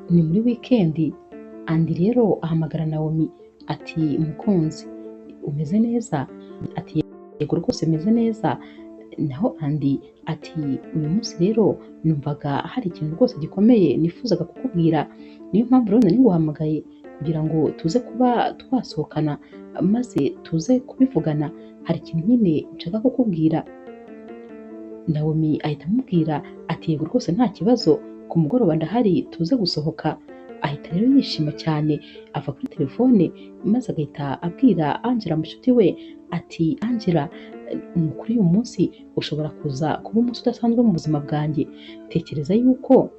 ni muri wikendi. Andi rero ahamagara Nawomi ati mukunzi umeze neza? Ati yego rwose meze neza. Naho Andi ati uyu munsi rero numvaga hari ikintu rwose gikomeye nifuzaga kukubwira, niyo mpamvu rero nari nguhamagaye kugira ngo tuze kuba twasohokana maze tuze kubivugana, hari ikintu nyine nshaka kukubwira. Nawomi ahita amubwira ati yego rwose nta kibazo, ku mugoroba ndahari tuze gusohoka. Ahita rero yishima cyane ava kuri telefone maze agahita abwira Angela mushuti we ati Angela, kuri uyu munsi ushobora kuza kuba umunsi udasanzwe mu buzima bwanjye. Tekereza yuko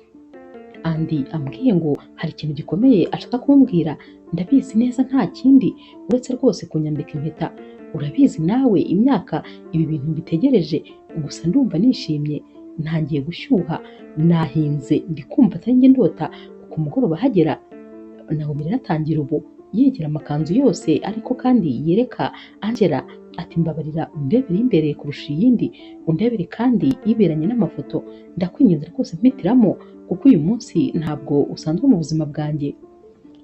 Andi ambwiye ngo hari ikintu gikomeye ashaka kumbwira, ndabizi neza nta kindi uretse rwose kunyambika impeta. Urabizi nawe imyaka ibi bintu mbitegereje, gusa ndumva nishimye, ntangiye gushyuha, nahinze ndi kumva atari njye ndota. Ku mugoroba hagera Nawomi rero atangira ubu yegera amakanzu yose ariko kandi yereka Angela ati mbabarira undebere imbere kurusha iyindi, undebere kandi iberanye n'amafoto, ndakwinginze rwose mpitiramo kuko uyu munsi ntabwo usanzwe mu buzima bwanjye.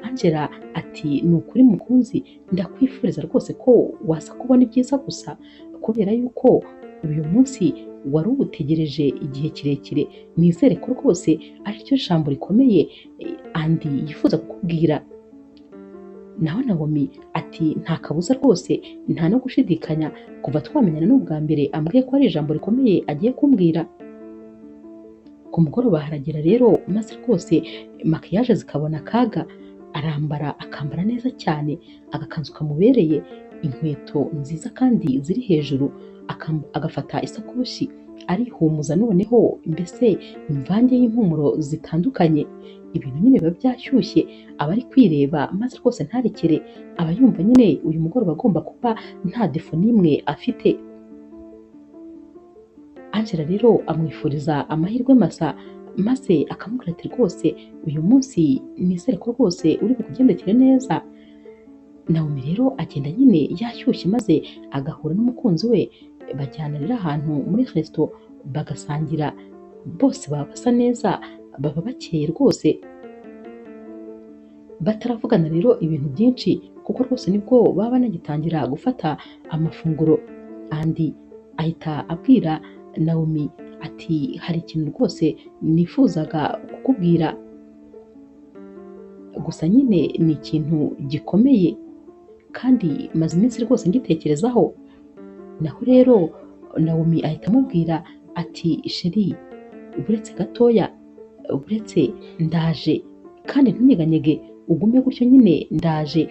Angela ati ni ukuri mukunzi, ndakwifuriza rwose ko waza kubona ibyiza gusa, kubera yuko uyu munsi wari uwutegereje igihe kirekire. Nizere ko rwose ari ryo jambo rikomeye Andi yifuza kukubwira. Naho Nawomi ati nta kabuza rwose, nta no gushidikanya, kuva twamenyana n'ubwa mbere ambwiye ko ari ijambo rikomeye agiye kumbwira. Ku mugoroba haragera rero maze rwose makiyaje zikabona akaga, arambara akambara neza cyane, agakanzu kamubereye, inkweto nziza kandi ziri hejuru, agafata isakoshi arihumuza, noneho mbese imvange y'impumuro zitandukanye, ibintu nyine biba byashyushye, aba ari kwireba maze rwose ntarekere, aba yumva nyine uyu mugoroba agomba kuba nta defo n'imwe afite. Angela rero amwifuriza amahirwe masa maze akamubwira ati rwose uyu munsi nizere ko rwose uri bukugendekere neza. Nawomi rero agenda nyine yashyushye maze agahura n'umukunzi we, bajyana rero ahantu muri resto bagasangira, bose baba basa neza, baba bakeye rwose, bataravugana rero ibintu byinshi kuko rwose nibwo baba banagitangira gufata amafunguro. Andi ahita abwira Nawomi ati hari ikintu rwose nifuzaga kukubwira, gusa nyine ni ikintu gikomeye kandi maze iminsi rwose ngitekerezaho. Naho rero Nawomi ahita amubwira ati sheri uretse gatoya, uretse ndaje kandi ntunyeganyege, ugume gutyo nyine ndaje.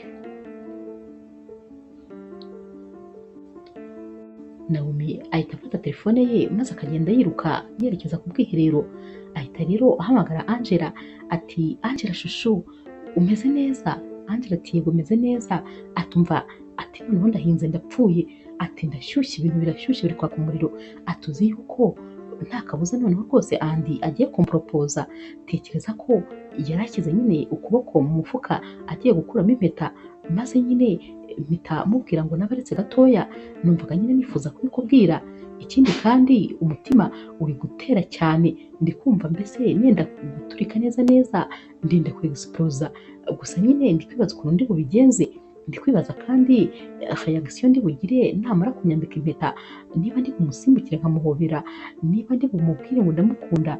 Nawomi ahita afata telefone ye maze akagenda yiruka yerekeza ku bwiherero. Ahita rero ahamagara Angela ati Angela shushu umeze neza? Angela ati yego meze neza. Atumva ati noneho ndahinze ndapfuye, ati ndashyushye, ibintu birashyushye biri kwaka umuriro, atuzi yuko nta kabuza noneho rwose Andi agiye kumporopoza. Tekereza ko yarashyize nyine ukuboko mu mufuka agiye gukuramo impeta, maze nyine mpita mubwira ngo nabaretse gatoya, numvaga nyine nifuza kubikubwira. Ikindi kandi umutima uri gutera cyane, ndi kumva mbese nenda guturika neza neza, ndenda ku explosa, gusa nyine ndi kwibaza ukuntu ndi bubigenze. Ndi kwibaza kandi reaction ndi bugire namara kunyambika impeta, niba ndi bumusimbukire nkamuhobera, niba ndi bumubwire ngo ndamukunda,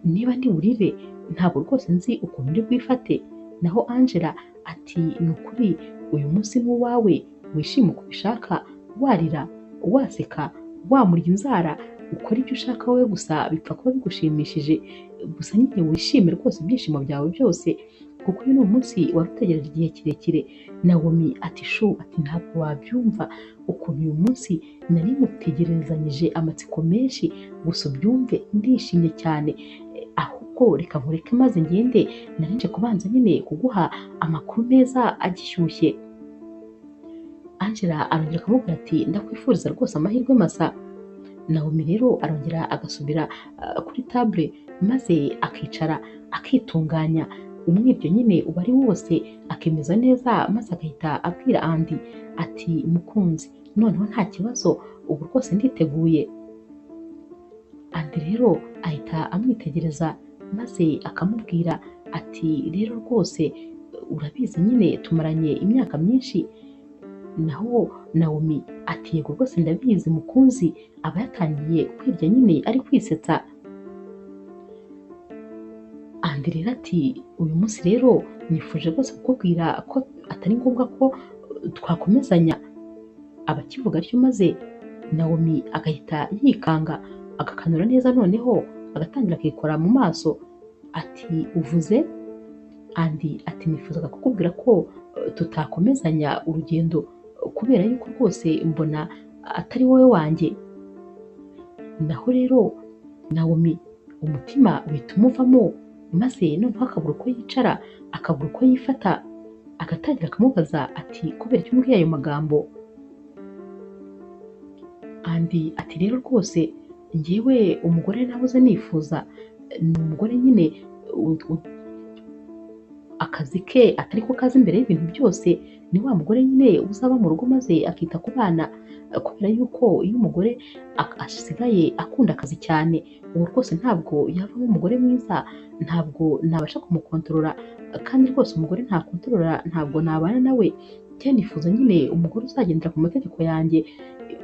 niba ndi burire, ntabwo rwose nzi ukuntu ndi bwifate. Naho Angela ati ni ukuri uyu munsi ni uwawe, wishime uko ubishaka, warira, waseka, wamurya inzara, ukora ibyo ushaka wowe, gusa bipfa kuba bigushimishije, gusa nyine wishime rwose ibyishimo byawe byose, kuko uyu ni umunsi wari utegereje igihe kirekire. Nawomi ati shu, ati ntabwo wabyumva ukuntu uyu munsi nari mutegerezanyije amatsiko menshi, gusa ubyumve ndishimye cyane, ahubwo reka nkureke maze ngende, nari nje kubanza nyine kuguha amakuru meza agishyushye. Angela arongera akamubwira ati ndakwifuriza rwose amahirwe masa. Nawomi rero arongera agasubira kuri table maze akicara akitunganya, umwibyo nyine uba ari wose akemeza neza, maze agahita abwira Andi ati mukunzi noneho nta kibazo, ubu rwose nditeguye. Andi rero ahita amwitegereza maze akamubwira ati rero rwose urabizi nyine tumaranye imyaka myinshi. Naho Nawomi ati yego rwose ndabizi mukunzi, aba yatangiye kwirya nyine ari kwisetsa. Andi rero ati uyu munsi rero nifuje rwose kukubwira ko atari ngombwa ko twakomezanya. Abakivuga atyo maze Nawomi agahita yikanga agakanura neza, noneho agatangira akikora mu maso. Ati uvuze? Andi ati nifuzaga kukubwira ko tutakomezanya urugendo kubera yuko rwose mbona atari wowe wanjye. Naho rero Nawomi umutima uhita umuvamo, maze noneho akabura uko yicara, akabura uko yifata, agatangira akamubaza ati kubera icyo umbwiye ayo magambo? Andi ati rero rwose njyewe umugore nahoze nifuza ni umugore nyine akazi ke atari ko kaza imbere y'ibintu byose. Ni wa mugore nyine uzaba mu rugo maze akita ku bana, kubera yuko iyo umugore asigaye akunda akazi cyane, uwo rwose ntabwo yavamo umugore mwiza, ntabwo nabasha kumukontorora, kandi rwose umugore ntakontorora ntabwo nabana nawe. Njye nifuza nyine umugore uzagendera ku mategeko yanjye,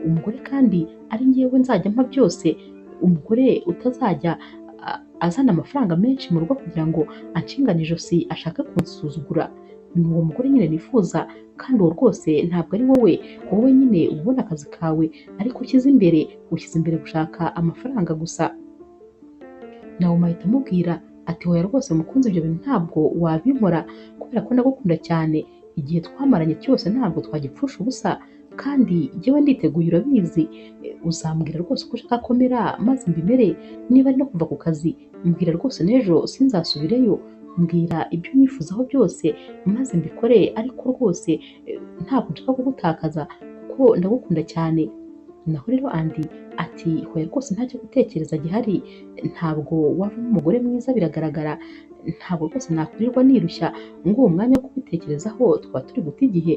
umugore kandi ari njyewe nzajya mpa byose, umugore utazajya azana amafaranga menshi mu rugo kugira ngo anshingane ijosi ashake kunsuzugura. Ni uwo mugore nyine nifuza, kandi uwo rwose ntabwo ari wowe. Wowe nyine ubona akazi kawe ariko ushyize imbere gushaka amafaranga gusa. Nawe ahita amubwira ati hoya rwose mukunzi, ibyo bintu ntabwo wabinkora kubera ko ndagukunda cyane. Igihe twamaranye cyose ntabwo twagipfusha ubusa, kandi njyewe nditeguye urabizi. Uzambwira rwose uko ushaka komera maze mbimere. Niba ari no kuva ku kazi mbwira rwose n'ejo sinzasubireyo. Mbwira ibyo unyifuzaho byose maze mbikore, ariko rwose ntabwo nshaka kugutakaza kuko ndagukunda cyane. Naho rero Andi ati hoya rwose ntacyo gutekereza gihari, ntabwo wavamo umugore mwiza biragaragara. Ntabwo rwose nakwirirwa nirushya ngo uwo mwanya wo kubitekerezaho twaba turi guta igihe.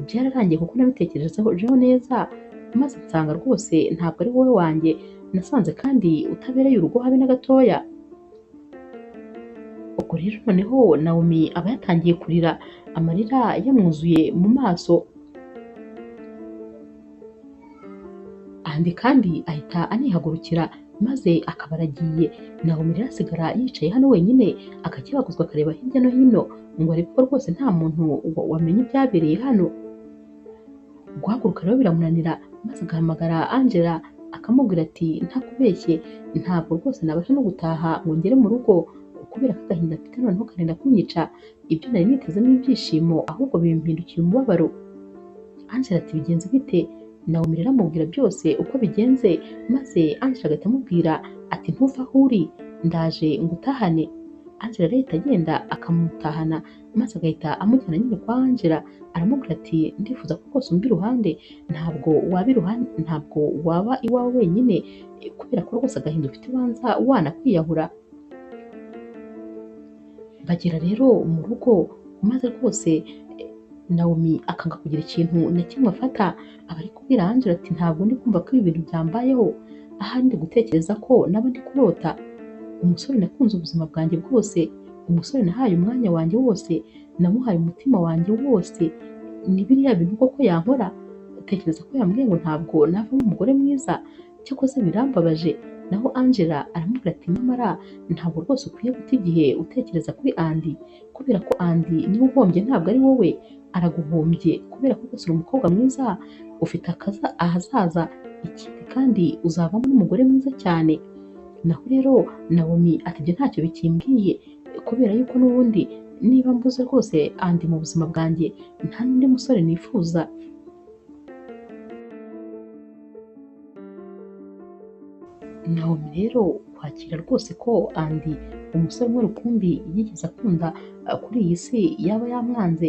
Byararangiye kuko nabitekerejeho neza, maze nsanga rwose ntabwo ari wowe wanjye. Nasanze kandi utabereye urugo habe na gatoya. Ubwo rero noneho Nawomi aba yatangiye kurira, amarira yamwuzuye mu maso. Andi kandi ahita anihagurukira maze akaba aragiye. Nawomi rero asigara yicaye hano wenyine, agakebaguzwa akareba hirya no hino ngo arebe ko rwose nta muntu wamenye ibyabereye hano. Guhaguruka rero biramunanira, maze agahamagara Angela akamubwira ati ntakubeshye ntabwo rwose nabasha no gutaha ngo ngere mu rugo kubera ko agahinda mfite noneho karenda kunyica. Ibyo nari nitezemo ibyishimo ahubwo bimpindukiye umubabaro. Angela ati bigenze bite? Nawomi rero amubwira byose uko bigenze, maze Angela agahita amubwira ati ntuva aho uri, ndaje ngutahane. Angela rero ahita agenda akamutahana, maze agahita amujyana nyine kwa Angela. Aramubwira ati ndifuza ko rwose umva iruhande, ntabwo waba iwawe wenyine kubera ko rwose agahinda ufite ubanza wanakwiyahura. Bagera rero mu rugo, maze rwose Nawomi akanga kugira ikintu na kimwe afata. Aba ari kubwira Angela ati ntabwo ndi kumva ko ibi bintu byambayeho, ahari ndi gutekereza ko naba ndi kurota. Umusore nakunze ubuzima bwanjye bwose, umusore nahaye umwanya wanjye wose, namuhaye umutima wanjye wose. Ni biriya bintu koko yankora? Tekereza ko yambwiye ngo ntabwo navamo umugore mwiza, cyakoze birambabaje. Naho Angela aramubwira ati nyamara ntabwo rwose ukwiye guta igihe utekereza kuri Andi, kubera ko Andi niwe uhombye ntabwo ari wowe. Araguhombye kubera ko rwose uri umukobwa mwiza, ufite ahazaza, ikindi kandi uzavamo n'umugore mwiza cyane. Naho rero Nawomi ati ibyo ntacyo bikimbwiye, kubera yuko n'ubundi niba mbuze rwose Andi mu buzima bwanjye nta n'undi musore nifuza. Nawomi rero kwakira rwose ko Andi umusore umwe rukumbi yigeze akunda kuri iyi si yaba yamwanze,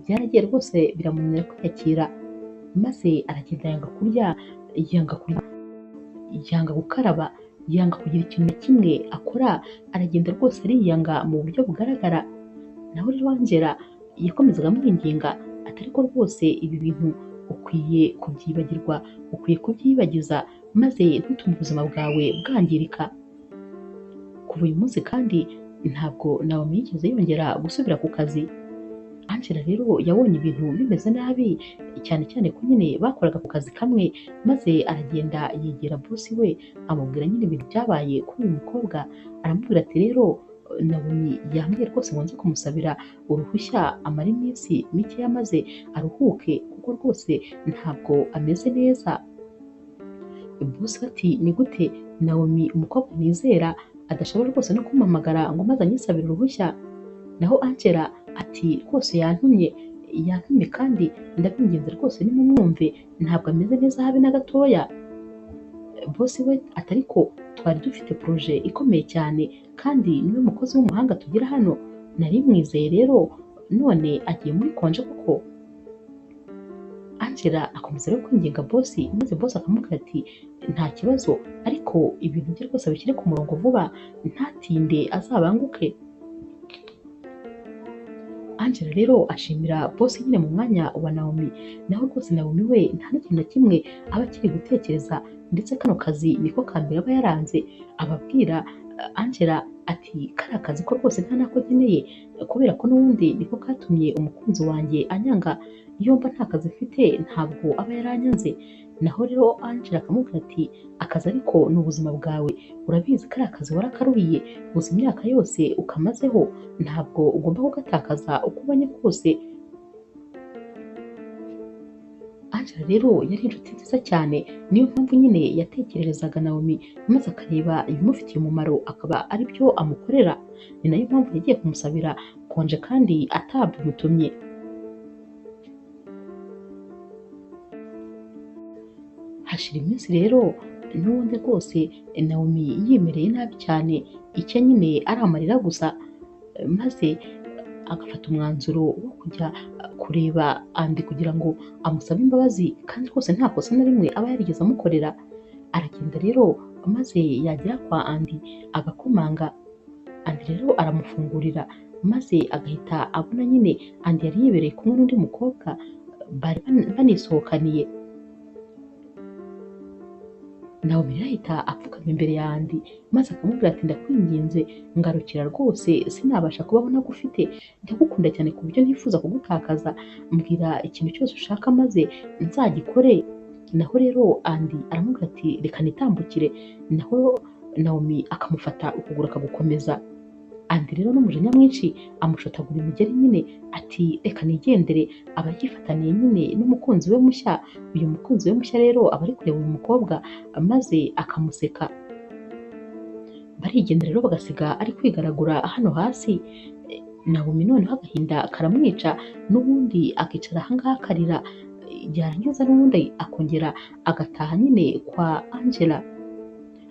byaragiye rwose biramunanira kwiyakira. Maze aragenda yanga kurya, yanga gukaraba, yanga kugira ikintu na kimwe akora, aragenda rwose ariyanga mu buryo bugaragara. Naho rero Angela yakomezaga amwinginga ati ariko rwose ibi bintu ukwiye kubyibagirwa, ukwiye kubyibagiza maze ntutume ubuzima bwawe bwangirika. Kuva uyu munsi kandi ntabwo Naomi yigeze yongera gusubira ku kazi. Angela rero yabonye ibintu bimeze nabi cyane cyane ko nyine bakoraga ku kazi kamwe, maze aragenda yegera bosi we amubwira nyine ibintu byabaye kuri uyu mukobwa. Aramubwira ati rero Naomi yambwiye rwose ngo nze kumusabira uruhushya amara iminsi mikeya maze aruhuke kuko rwose ntabwo ameze neza. Bosi we ati ni gute Naomi umukobwa nizera adashobora rwose no kumpamagara ngo maze anyisabire uruhushya? Naho Angela ati rwose yantumye kandi ndabinginze rwose nimumwumve, ntabwo ameze neza habe na gatoya. Bosi we ati ariko twari dufite proje ikomeye cyane kandi niwe mukozi w'umuhanga tugira hano, nari mwizeye rero none agiye muri konje koko? Angela akomeza rero kwinginga bosi, maze bosi akamubwira ati nta kibazo ariko ibintu bye rwose abishyire ku murongo vuba, ntatinde azabanguke. Angela rero ashimira bosi nyine mu mwanya wa Naomi, naho rwose Naomi we nta n'ikintu na kimwe aba akiri gutekereza, ndetse kano kazi niko ka mbere aba yaranze. Ababwira Angela ati kariya kazi ko rwose nta nako nkeneye, kubera ko n'ubundi niko katumye umukunzi wanjye anyanga, iyo mba nta kazi mfite ntabwo aba yaranyanze. Naho rero Angela akamubwira ati akazi ariko ni ubuzima bwawe, urabizi kariya kazi warakaruhiye uzi imyaka yose ukamazeho, ntabwo ugomba kugatakaza uko ubonye kose. Angela rero yari inshuti nziza cyane, niyo mpamvu nyine yatekererezaga Naomi maze akareba ibimufitiye umumaro akaba ari byo amukorera. Ni nayo mpamvu yagiye kumusabira konje kandi atabimutumye. Hashira iminsi rero n'ubundi rwose Naomi yimereye nabi cyane, icyo nyine ari amarira gusa, maze agafata umwanzuro wo kujya kureba Andy kugira ngo amusabe imbabazi kandi rwose nta kosa na rimwe aba yarigeze amukorera. Aragenda rero maze yagera kwa Andy agakomanga. Andy rero aramufungurira maze agahita abona nyine Andy yari yibereye kumwe n'undi mukobwa bari banisohokaniye. Naomi rero ahita apfukama imbere ya Andy maze akamubwira ati ndakwinginze ngarukira rwose, sinabasha kubaho ntagufite, ndagukunda cyane ku buryo ntifuza kugutakaza, mbwira ikintu cyose ushaka maze nzagikore. Naho rero Andy aramubwira ati reka nitambukire, naho Naomi akamufata ukuguru akagukomeza. Andy rero n'umujinya mwinshi amushotagura imigeri nyine ati reka nigendere, aba yifataniye nyine n'umukunzi we mushya. Uyu mukunzi we mushya rero aba ari kureba uyu mukobwa maze akamuseka. Barigendera rero bagasiga ari kwigaragura hano hasi. Naomi noneho agahinda karamwica, n'ubundi akicara ahangaha akarira, yarangiza n'ubundi akongera agataha nyine kwa Angela.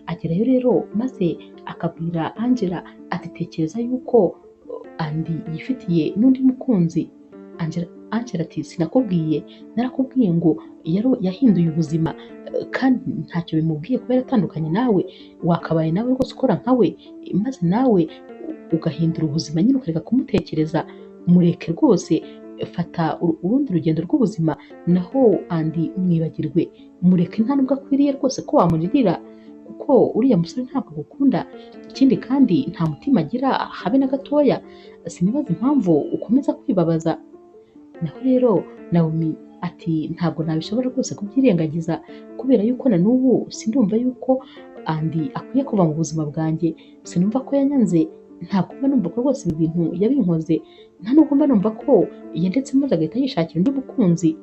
Agerayo rero maze akabwira Angela ati tekereza yuko Andy yifitiye n'undi mukunzi. Angela ati sinakubwiye, narakubwiye ngo yahinduye ubuzima kandi ntacyo bimubwiye kuba yaratandukanye nawe, wakabaye nawe rwose ukora nkawe maze nawe ugahindura ubuzima nyine ukareka kumutekereza. Mureke rwose, fata urundi rugendo rw'ubuzima, naho Andy mwibagirwe, mureke nta nubwo akwiriye rwose ko wamuririra kuko uriya musore ntabwo agukunda, ikindi kandi nta mutima agira habe na gatoya, sinibaza impamvu ukomeza kwibabaza. Naho rero Naomi ati ntabwo nabishobora rwose kubyirengagiza, kubera yuko na n'ubu sindumva yuko Andy akwiye kuva mu buzima bwanjye, sinumva ko yanyanze, ntabwo mba numva ko rwose ibi bintu yabinkoze, nta nubwo mba numva ko yandetse maze agahita yishakira undi mukunzi.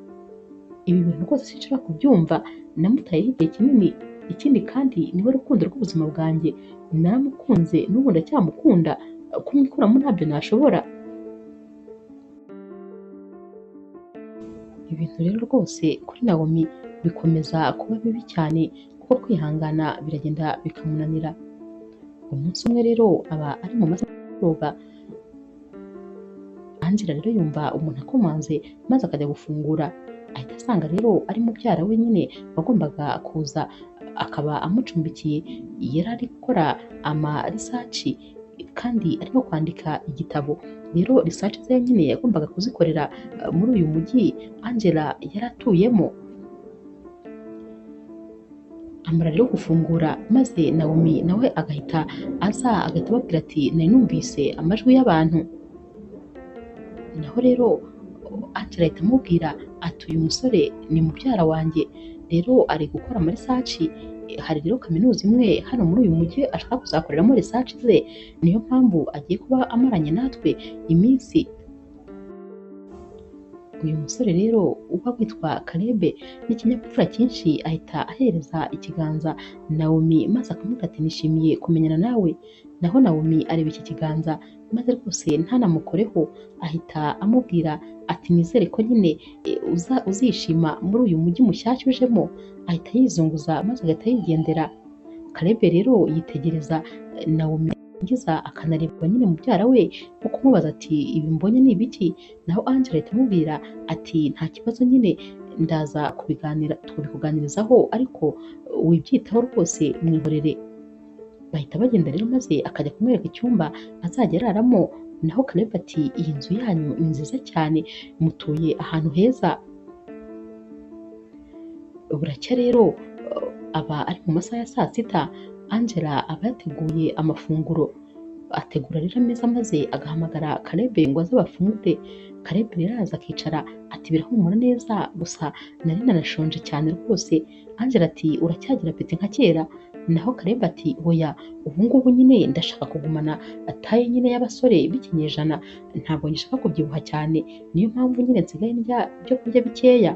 Ibi bintu rwose sinshobora kubyumva, namutayeho igihe kinini, ikindi kandi niwe rukundo rw'ubuzima bwanjye, naramukunze n'ubu ndacyamukunda, kumwikuramo ntabyo nashobora. Ibintu rero rwose kuri Naomi bikomeza kuba bibi cyane kuko kwihangana biragenda bikamunanira. Umunsi umwe rero aba ari mu masaha y'umugoroba, Angela rero yumva umuntu akomanze maze akajya gufungura, ahita asanga rero ari mubyara we nyine wagombaga kuza akaba amucumbikiye. Yari ari gukora research kandi arimo kwandika igitabo. Rero research ze nyine yagombaga kuzikorera muri uyu mujyi Angela yari atuyemo. amara rero gufungura maze Nawomi nawe agahita aza agahita ababwira ati nari numvise amajwi y'abantu. Naho rero Angela ahita amubwira ati uyu musore ni mubyara wanjye, rero ari gukora muri research, hari rero kaminuza imwe hano muri uyu mujyi ashaka kuzakoreramo research ze, niyo mpamvu agiye kuba amaranye natwe iminsi. Uyu musore rero uba witwa Caleb n'ikinyabupfura cyinshi ahita ahereza ikiganza Nawomi maze akamubwira ati nishimiye kumenyana nawe. Naho Nawomi areba iki kiganza maze rwose ntanamukoreho, ahita amubwira ati nizere ko nyine uzishima muri uyu mujyi mushyashya ujemo. Ahita yizunguza maze agahita yigendera. Caleb rero yitegereza Nawomi yarangiza akanarebwa nyine mubyara we nko kumubaza ati ibi mbonye ni ibiki. Naho Angela ahita amubwira ati nta kibazo nyine ndaza kubikuganirizaho ariko wibyitaho rwose mwihorere. Bahita bagenda rero maze akajya kumwereka icyumba azajya araramo. Naho Caleb ati iyi nzu yanyu ni nziza cyane, mutuye ahantu heza. Buracya rero aba ari mu masaha ya saa sita. Angela aba yateguye amafunguro, ategura rero ameza maze agahamagara Caleb ngo aze bafungure. Caleb rero araza akicara ati birahumura neza gusa nari nanashonje cyane rwose. Angela ati uracyagira apeti nka kera? Naho Caleb ati oya, ubu ngubu nyine ndashaka kugumana taye nyine y'abasore b'ikinyejana, ntabwo ngishaka kubyibuha cyane, niyo mpamvu nyine nsigaye ndya ibyo kurya bikeya.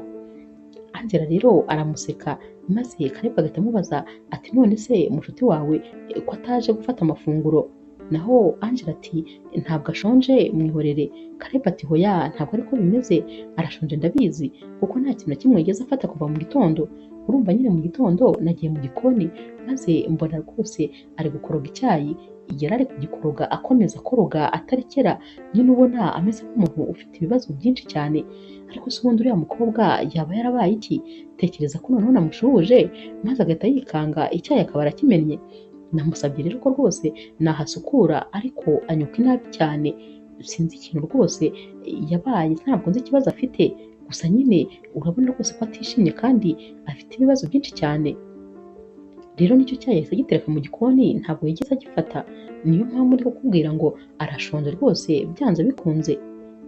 Angela rero aramuseka maze Caleb agahita amubaza ati none se mushuti wawe ko ataje gufata amafunguro? Naho Angela ati ntabwo ashonje mwihorere. Caleb ati hoya, ntabwo ariko bimeze, arashonje ndabizi kuko nta kintu na kimwe yigeze afata kuva mu gitondo. Urumva nyine mu gitondo nagiye mu gikoni maze mbona rwose ari gukoroga icyayi, yari ari kugikoroga akomeza akoroga atarekera, nyine ubona ameze nk'umuntu ufite ibibazo byinshi cyane. Ariko se ubundi uriya mukobwa yaba yarabaye iki? Tekereza ko noneho namushuhuje maze agahita yikanga icyayi akaba arakimennye. Namusabye rero ko rwose nahasukura ariko anyuka inabi cyane, sinzi ikintu rwose yabaye, ntabwo nzi ikibazo afite, gusa nyine urabona rwose ko atishimye kandi afite ibibazo byinshi cyane. Rero nicyo cyayi yahise agitereka mu gikoni, ntabwo yigeze agifata. Niyo mpamvu ndi kukubwira ngo arashonje rwose byanze bikunze.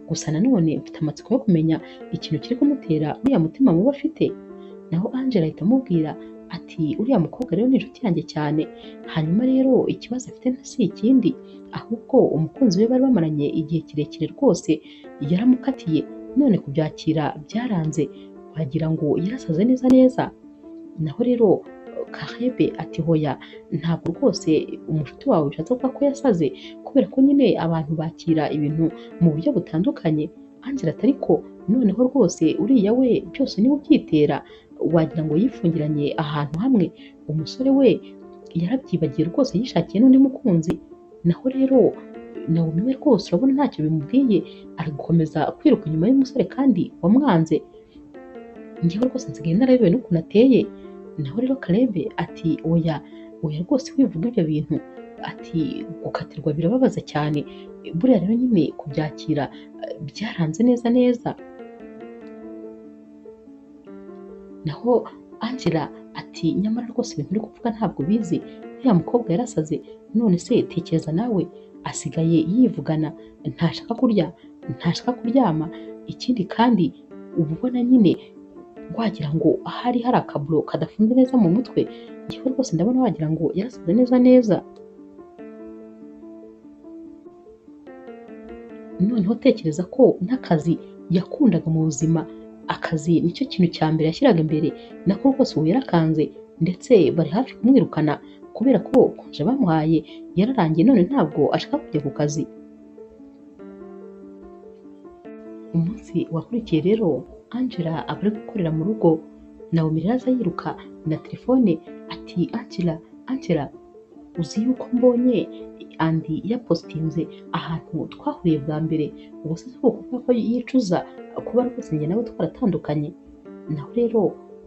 Gusa nanone mfite amatsiko yo kumenya ikintu kiri kumutera uriya mutima mubi afite. Naho Angela ahita amubwira ati uriya mukobwa rero ni inshuti yanjye cyane, hanyuma rero ikibazo afite si ikindi ahubwo umukunzi we bari bamaranye igihe kirekire rwose yaramukatiye, none kubyakira byaranze, wagira ngo yarasaze neza neza. Naho rero Caleb ati hoya, ntabwo rwose umushuti wawe bishatse kuvuga ko yasaze, kubera ko nyine abantu bakira ibintu mu buryo butandukanye. Angela ati ariko noneho rwose uriya we byose niwe ubyitera, wagira ngo yifungiranye ahantu hamwe, umusore we yarabyibagiye rwose yishakiye n'undi mukunzi. Naho rero Nawomi we rwose urabona ntacyo bimubwiye, ari gukomeza kwiruka inyuma y'umusore kandi wamwanze. Njyewe rwose nsigaye narabiwe n'ukuntu ateye. Naho rero Caleb ati oya rwose wivuga ibyo bintu, ati gukatirwa birababaza cyane, buriya rero nyine kubyakira byaranze neza neza. Naho Angela ati nyamara rwose ibintu uri kuvuga ntabwo bizi, uriya mukobwa yarasaze, none se tekereza nawe asigaye yivugana, ntashaka kurya, ntashaka kuryama, ikindi kandi uba ubona nyine wagira ngo ahari hari akaburo kadafunze neza mu mutwe. Njyewe rwose ndabona wagira ngo yarasaze neza neza. Noneho tekereza ko n'akazi yakundaga mu buzima, akazi nicyo kintu cya mbere yashyiraga imbere, nako rwose ubu yarakanze ndetse bari hafi kumwirukana kubera ko konje bamuhaye yararangiye, none ntabwo ashaka kujya ku kazi. Umunsi wakurikiye rero Angela aba ari gukorera mu rugo. Nawomi rero aza yiruka na telefone ati Angela uzi yuko mbonye Andi yapositinze ahantu twahuriye bwa mbere, ubwo se si ukuvuga ko yicuza kuba rwose njye nawe twaratandukanye. Naho rero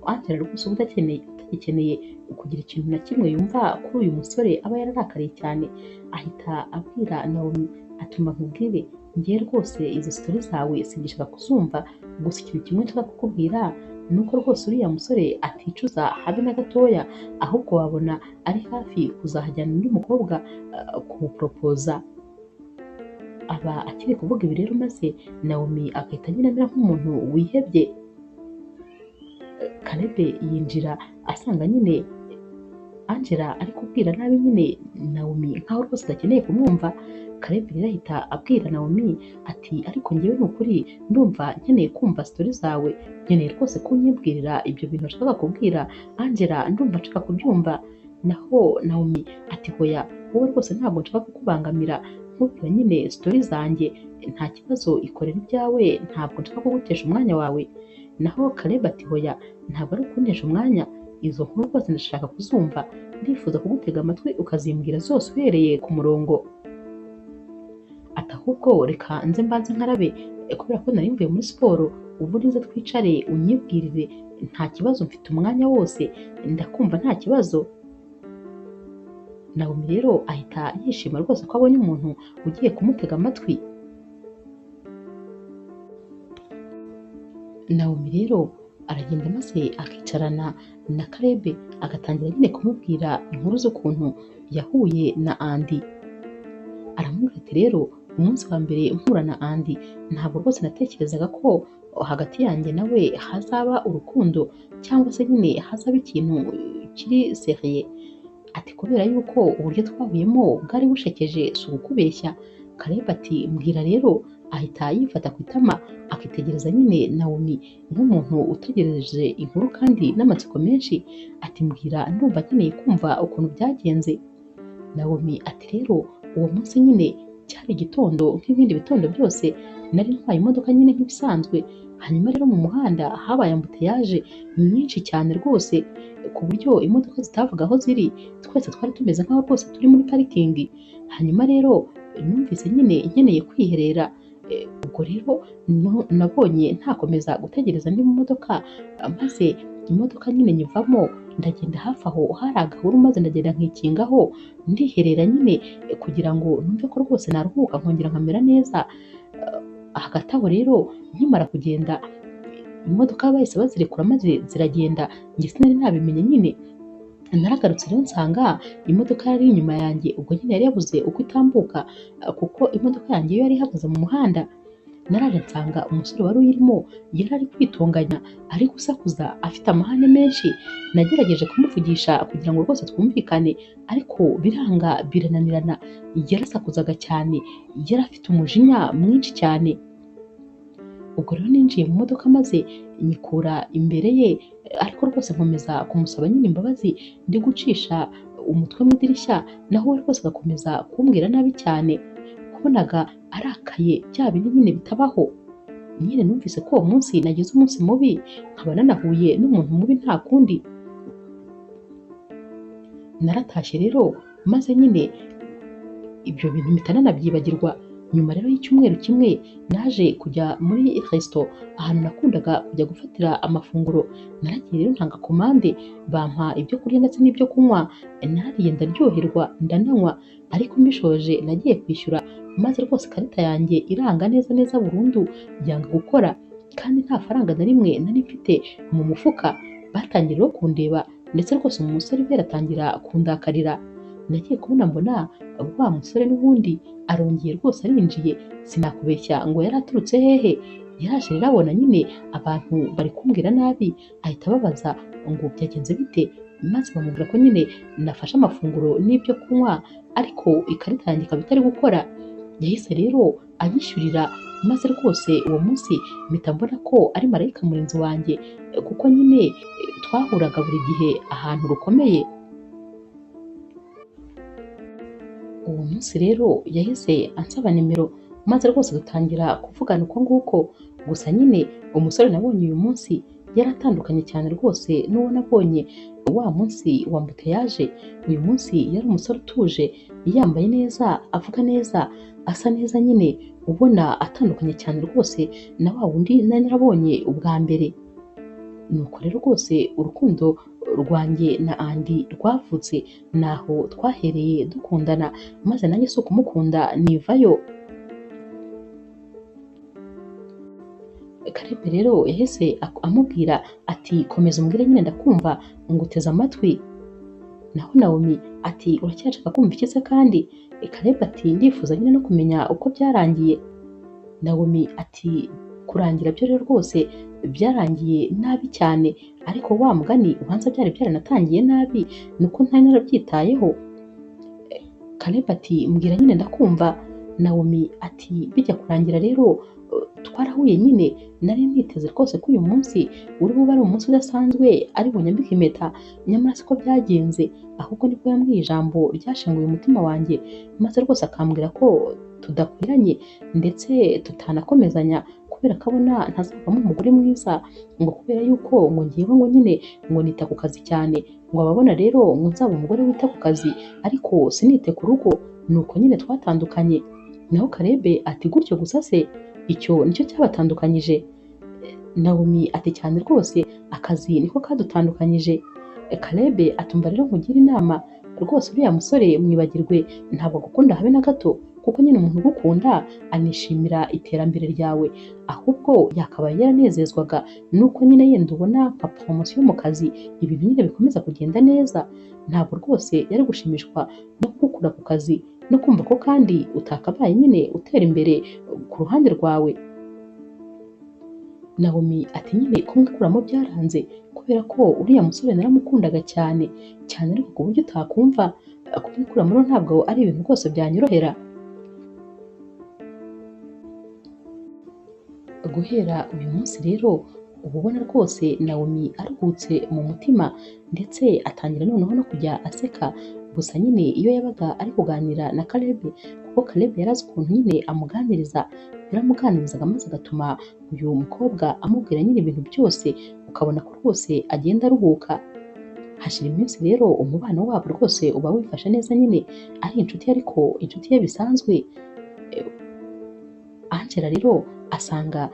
Angela rwose uba utagikeneye kugira ikintu na kimwe yumva kuri uyu musore aba yararakariye cyane, ahita abwira Nawomi atuma nkubwire njye rwose izo story zawe singishaka kuzumva, gusa ikintu kimwe nshaka kukubwira nuko rwose uriya musore aticuza habe na gatoya, ahubwo wabona ari hafi kuzahajyana undi mukobwa kumuporopoza. Aba akiri kuvuga ibi rero maze Naomi agahita nyine amera nk'umuntu wihebye. Caleb yinjira asanga nyine Angela ari kubwira nabi nyine Naomi nkaho rwose adakeneye kumwumva. Caleb rero ahita abwira Naomi ati ariko njyewe ni ukuri ndumva nkeneye kumva story zawe, nkeneye rwose kunyibwirira ibyo bintu nshaka kubwira Angela, ndumva nshaka kubyumva. Naho Naomi ati hoya, wowe rwose ntabwo nshaka kukubangamira, nkubwira nyine story zanjye, nta kibazo ikorera ibyawe, ntabwo nshaka kugutesha umwanya wawe. Naho Caleb ati hoya, ntabwo ari ukuntesha umwanya, izo nkuru rwose ndashaka kuzumva, ndifuza kugutega amatwi ukazimbwira zose uhereye ku murongo. Ati ahubwo reka nze mbanze nkarabe kubera ko nari mvuye muri siporo, ubu nize twicare unyibwirire, nta kibazo mfite umwanya wose, ndakumva nta kibazo. Naomi rero ahita yishima rwose ko abonye umuntu ugiye kumutega amatwi. Naomi rero aragenda maze akicarana na Caleb agatangira nyine kumubwira inkuru z'ukuntu yahuye na Andy. Aramubwira ati rero umunsi wa mbere mpura na Andy ntabwo rwose natekerezaga ko hagati yanjye nawe hazaba urukundo cyangwa se nyine hazaba ikintu kiri seriye. Ati kubera yuko uburyo twahuyemo bwari bushekeje si ukubeshya. Caleb ati mbwira rero, ahita yifata ku itama akitegereza nyine Naomi nk'umuntu utegereje inkuru kandi n'amatsiko menshi. Ati mbwira, ndumva nkeneye kumva ukuntu byagenze. Naomi ati rero uwo munsi nyine cyari igitondo nk'ibindi bitondo byose, nari ntwaye imodoka nyine nk'ibisanzwe, hanyuma rero mu muhanda habaye ambutiyaje nyinshi cyane rwose ku buryo imodoka zitavuga aho ziri, twese twari tumeze nk'aho rwose turi muri parikingi. Hanyuma rero numvise nyine nkeneye kwiherera, ubwo rero nabonye ntakomeza gutegereza ndi mu modoka, maze imodoka nyine nyivamo ndagenda hafi aho hari agahuru, maze ndagenda nkikingaho ndiherera nyine kugira ngo numve ko rwose naruhuka nkongera nkamera neza. Hagati aho rero nkimara kugenda imodoka bahise bazirekura maze ziragenda, njye sinari nabimenye nyine. Naragarutse rero nsanga imodoka yari inyuma yanjye, ubwo nyine yari yabuze uko itambuka kuko imodoka yanjye yo yari ihagaze mu muhanda. Naraje nsanga umusore wari uyirimo yari ari kwitunganya, ari gusakuza afite amahane menshi. Nagerageje kumuvugisha kugira ngo rwose twumvikane ariko biranga birananirana, yarasakuzaga cyane, yari afite umujinya mwinshi cyane. Ubwo rero ninjiye mu modoka maze nyikura imbere ye, ariko rwose nkomeza kumusaba nyine imbabazi ndi gucisha umutwe mu idirishya, naho we rwose agakomeza kumbwira nabi cyane. Kubonaga arakaye bya bindi nyine bitabaho. Nyine numvise ko uwo munsi nagize umunsi mubi, nkaba nanahuye n'umuntu mubi nta kundi. Naratashye rero maze nyine ibyo bintu mpita nanabyibagirwa. Nyuma rero y'icyumweru kimwe naje kujya muri resto, ahantu nakundaga kujya gufatira amafunguro. Naragiye rero ntanga komande, bampa ibyo kurya ndetse n'ibyo kunywa, nariye ndaryoherwa ndananywa, ariko mbishoje nagiye kwishyura maze rwose ikarita yanjye iranga neza neza burundu yanga gukora, kandi nta faranga na rimwe nari mfite mu mufuka. Batangiye rero kundeba ndetse rwose umusore we atangira kundakarira. Nagiye kubona mbona wa musore n'ubundi arongeye rwose arinjiye, sinakubeshya ngo yari aturutse hehe. Yaraje rero abona nyine abantu bari kumbwira nabi, ahita ababaza ngo byagenze bite, maze bamubwira ko nyine nafashe amafunguro n'ibyo kunywa ariko ikarita yanjye ikaba itari gukora. Yahise rero anyishyurira, maze rwose uwo munsi mpita mbona ko ari marayika murinzi wanjye, kuko nyine twahuraga buri gihe ahantu rukomeye. Uwo munsi rero yahise ansaba nimero, maze rwose dutangira kuvugana uko nguko. Gusa nyine umusore nabonye uyu munsi yaratandukanye cyane rwose n'uwo nabonye wa munsi wa ambutiyaje. Uyu munsi yari umusore utuje, yambaye neza, avuga neza, asa neza nyine, ubona atandukanye cyane rwose na wa wundi nari narabonye ubwa mbere. Nuko rero rwose urukundo rwanjye na Andy rwavutse, naho twahereye dukundana, maze nanjye si ukumukunda nivayo. Caleb rero yahise amubwira ati komeza umbwire nyine ndakumva nguteze amatwi. Naho Naomi ati uracyashaka kumva iki se kandi? Caleb ati ndifuza nyine no kumenya uko byarangiye. Naomi ati kurangira byo rero rwose byarangiye nabi cyane, ariko wa mugani ubanza byari byaranatangiye nabi nuko ntari narabyitayeho. Caleb ati mbwira nyine ndakumva. Naomi ati bijya kurangira rero twarahuye nyine, nari niteze rwose ko uyu munsi uri bube ari umunsi udasanzwe ari bunyambike impeta, nyamara siko byagenze, ahubwo nibwo yambwiye ijambo ryashenguye umutima wanjye, maze rwose akambwira ko tudakwiranye ndetse tutanakomezanya kubera ko abona ntazavamo umugore mwiza, ngo kubera yuko ngo ngewe ngo nyine ngo nita ku kazi cyane, ngo ababona rero ngo nzaba umugore wita ku kazi ariko sinite ku rugo, nuko nyine twatandukanye. Naho Caleb ati gutyo gusa se icyo nicyo cyabatandukanyije? Naomi ati cyane rwose akazi niko kadutandukanyije. Caleb atumva rero nkugira inama rwose uriya musore mwibagirwe, ntabwo agukunda habe na gato, kuko nyine umuntu ugukunda anishimira iterambere ryawe, ahubwo yakabaye yaranezezwaga nuko nyine yenda ubona nka promotion mu kazi ibintu nyine bikomeza kugenda neza, ntabwo rwose yari gushimishwa no kugukura ku kazi no kumva ko kandi utakabaye nyine utera imbere ku ruhande rwawe. Naomi ati nyine kumwikuramo byaranze kubera ko uriya musore naramukundaga cyane cyane, ariko ku buryo utakumva kumwikuramo rero ntabwo ari ibintu rwose byanyorohera. Guhera uyu munsi rero uba ubona rwose Naomi aruhutse mu mutima ndetse atangira noneho no kujya aseka, gusa nyine iyo yabaga ari kuganira na Caleb, kuko Caleb yari azi ukuntu nyine amuganiriza, yaramuganirizaga maze agatuma uyu mukobwa amubwira nyine ibintu byose, ukabona ko rwose agenda aruhuka. Hashira iminsi rero umubano wabo rwose uba wifashe neza nyine ari inshuti, ariko inshuti ye bisanzwe. Angela rero asanga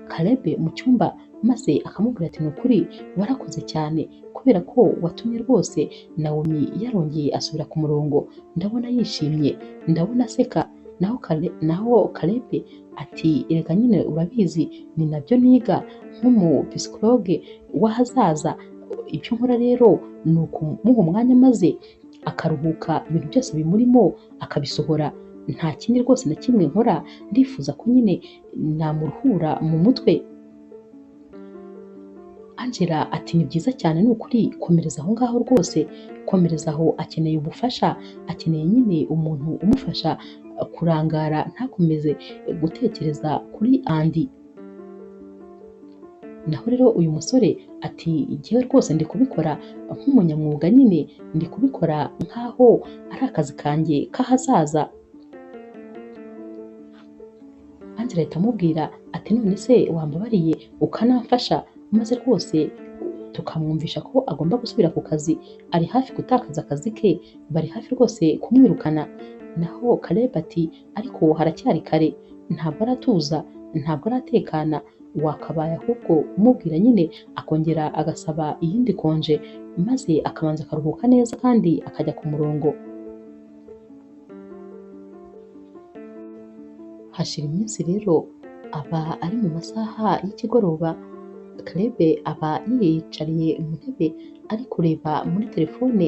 Caleb mu cyumba maze akamubwira ati ni ukuri warakoze cyane kubera ko watumye rwose Naomi yarongeye asubira ku murongo, ndabona yishimye, ndabona aseka. Naho Caleb ati erega nyine urabizi ni nabyo niga nk'umu psychologue w'ahazaza, ibyo nkora rero ni ukumuha umwanya maze akaruhuka ibintu byose bimurimo akabisohora, nta kindi rwose na kimwe nkora, ndifuza ko nyine namuruhura mu mutwe. Angela ati ni byiza cyane ni ukuri, komereza aho ngaho rwose, komereza aho. Akeneye ubufasha, akeneye nyine umuntu umufasha kurangara ntakomeze gutekereza kuri Andy. Naho rero uyu musore ati igihe rwose ndi kubikora nk'umunyamwuga, nyine ndi kubikora nk'aho ari akazi kanjye k'ahazaza. Angela ahita amubwira ati none se wambabariye ukanamfasha maze rwose tukamwumvisha ko agomba gusubira ku kazi, ari hafi gutakaza akazi ke, bari hafi rwose kumwirukana. Naho Caleb ati ariko haracyari kare, ntabwo aratuza, ntabwo aratekana, wakabaye ahubwo umubwira nyine akongera agasaba iyindi konje maze akabanza akaruhuka neza kandi akajya ku murongo. Hashira iminsi rero aba ari mu masaha y'ikigoroba, Caleb aba yiyicariye mu ntebe ari kureba muri telefone,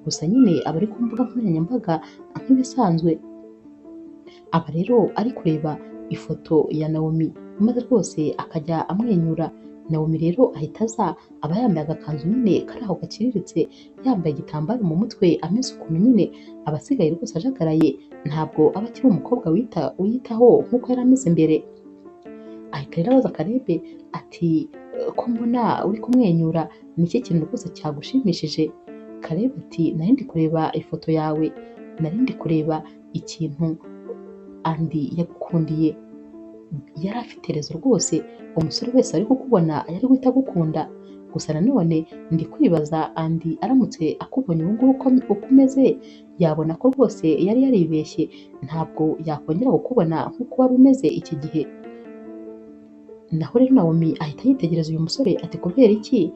gusa nyine aba ari ku mbuga nkoranyambaga nk'ibisanzwe. Aba rero ari kureba ifoto ya Naomi maze rwose akajya amwenyura. Naomi rero ahita aza, aba yambaye agakanzu nyine kari aho gaciriritse, yambaye igitambaro mu mutwe ameze ukuntu nyine, aba asigaye rwose ajagaraye, ntabwo aba akiri umukobwa wiyitaho nk'uko yari ameze mbere. Ahita rero abaza Caleb ati ko mbona uri kumwenyura, ni iki kintu rwose cyagushimishije? Caleb ati nari ndi kureba ifoto yawe, nari ndi kureba ikintu Andy yagukundiye, yari afite rezo rwose, umusore wese ari kukubona yari guhita agukunda, gusa nanone ndi kwibaza Andy aramutse akubonye ubu ngubu uko umeze, yabona ko rwose yari yaribeshye, ntabwo yakongera kukubona nk'uko wari umeze iki gihe. Naho rero Naomi ahita yitegereza uyu musore ati kubera iki?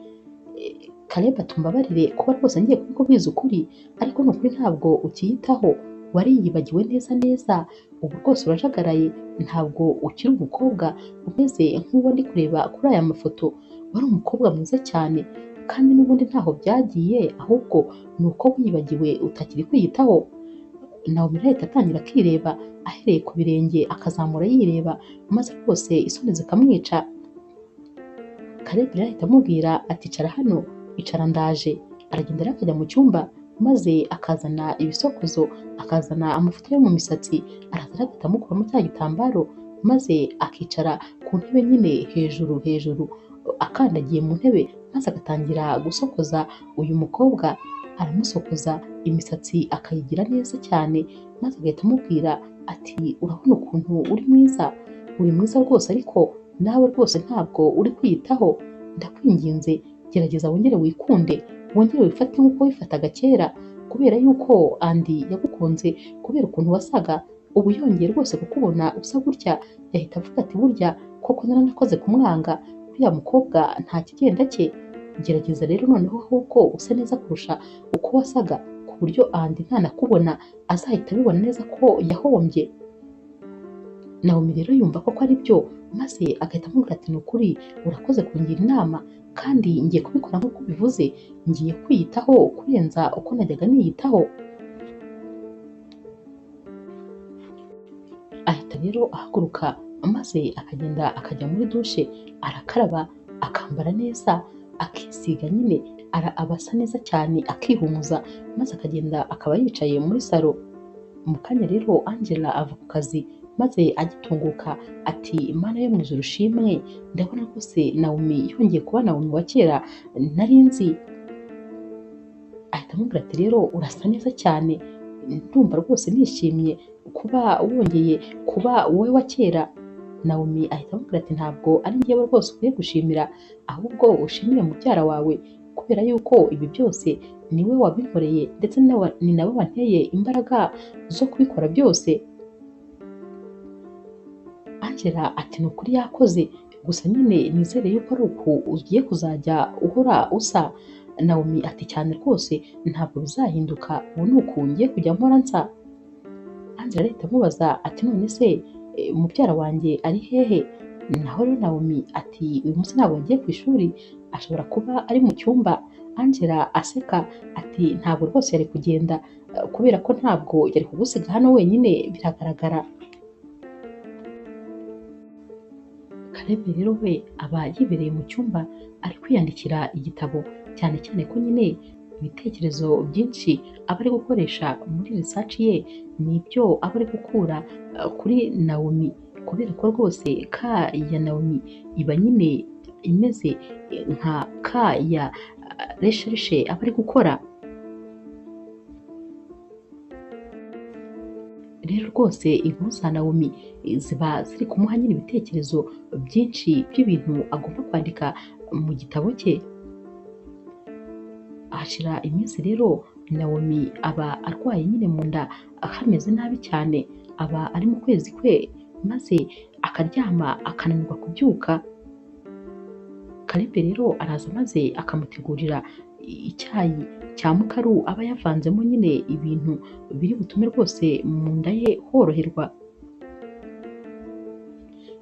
Caleb ati mbabarire kuba rwose ngiye kubikubwiza ukuri, ariko ni ukuri ntabwo ukiyitaho, wariyibagiwe neza neza, ubu rwose urajagaraye, ntabwo ukiri umukobwa umeze nk'uwo ndi kureba kuri aya mafoto, wari umukobwa mwiza cyane kandi n'ubundi ntaho byagiye, ahubwo ni uko wibagiwe utakiri kwiyitaho. Naomi rero ahita atangira akireba, ahereye ku birenge akazamura yireba, maze rwose isoni zikamwica. Caleb rero ahita amubwira ati icara hano, icara ndaje. Aragenda rero akajya mu cyumba, maze akazana ibisokozo, akazana amavuta yo mu misatsi, araza rero agahita amukuramo cya gitambaro, maze akicara ku ntebe nyine hejuru akandagiye mu ntebe, maze agatangira gusokoza uyu mukobwa. Aramusokoza, imisatsi akayigira neza cyane, maze agahita amubwira ati urabona ukuntu uri mwiza, uri mwiza rwose, ariko nawe rwose ntabwo uri kwiyitaho. Ndakwinginze gerageza wongere wikunde, wongere wifate nk'uko wifataga kera, kubera yuko Andy yagukunze kubera ukuntu wasaga. Ubu yongeye rwose kukubona usa gutya, yahita avuga ati burya koko naranakoze kumwanga, uriya mukobwa nta kigenda cye. Gerageza rero noneho ahubwo use neza kurusha uko wasaga, ku buryo Andy ntanakubona azahita abibona neza ko yahombye. Naomi rero yumva ko ari byo, maze agahita amubwira ati ni ukuri urakoze kungira inama, kandi ngiye kubikora nk'uko ubivuze, ngiye kwiyitaho kurenza uko najyaga niyitaho. Ahita rero ahaguruka, maze akagenda akajya muri dushe, arakaraba, akambara neza, akisiga nyine, aba asa neza cyane, akihumuza, maze akagenda akaba yicaye muri salo. Mu kanya rero Angela ava ku kazi, maze agitunguka ati Mana yo mu ijuru ushimwe, ndabona rwose Naomi yongeye kuba Naomi wa kera nari nzi. Ahita amubwira ati rero urasa neza cyane, ndumva rwose nishimye kuba wongeye kuba wowe wa kera. Naomi ahita amubwira ati ntabwo ari njyewe rwose ukwiye gushimira, ahubwo ushimire mubyara wawe, kubera yuko ibi byose niwe wabinkoreye, ndetse ni nawe wanteye imbaraga zo kubikora byose. Angela ati ni ukuri yakoze, gusa nyine nizere yuko ari uku ugiye kuzajya uhora usa. Naomi ati cyane rwose ntabwo bizahinduka, ubu ni uku ngiye kujya mpora nsa. Angela ahita amubaza ati none se mubyara wanjye ari hehe? Naho rero Naomi ati uyu munsi ntabwo yagiye ku ishuri, ashobora kuba ari mu cyumba. Angela aseka ati ntabwo rwose yari kugenda, kubera ko ntabwo yari kugusiga hano wenyine, biragaragara. Caleb rero we aba yibereye mu cyumba ari kwiyandikira igitabo, cyane cyane ko nyine ibitekerezo byinshi aba ari gukoresha muri research ye nibyo aba ari gukura kuri Naomi, kubera ko rwose ka ya Naomi iba nyine imeze nka ka ya recherche aba ari gukora. Rero rwose inkuru za Naomi ziba ziri kumuha nyine ibitekerezo byinshi by'ibintu agomba kwandika mu gitabo cye. Hashira iminsi rero Naomi aba arwaye nyine mu nda, hameze nabi cyane, aba ari mu kwezi kwe, maze akaryama akananirwa kubyuka. Caleb rero araza maze akamutegurira icyayi cya mukaru aba yavanzemo nyine ibintu biri butume rwose mu nda ye horoherwa.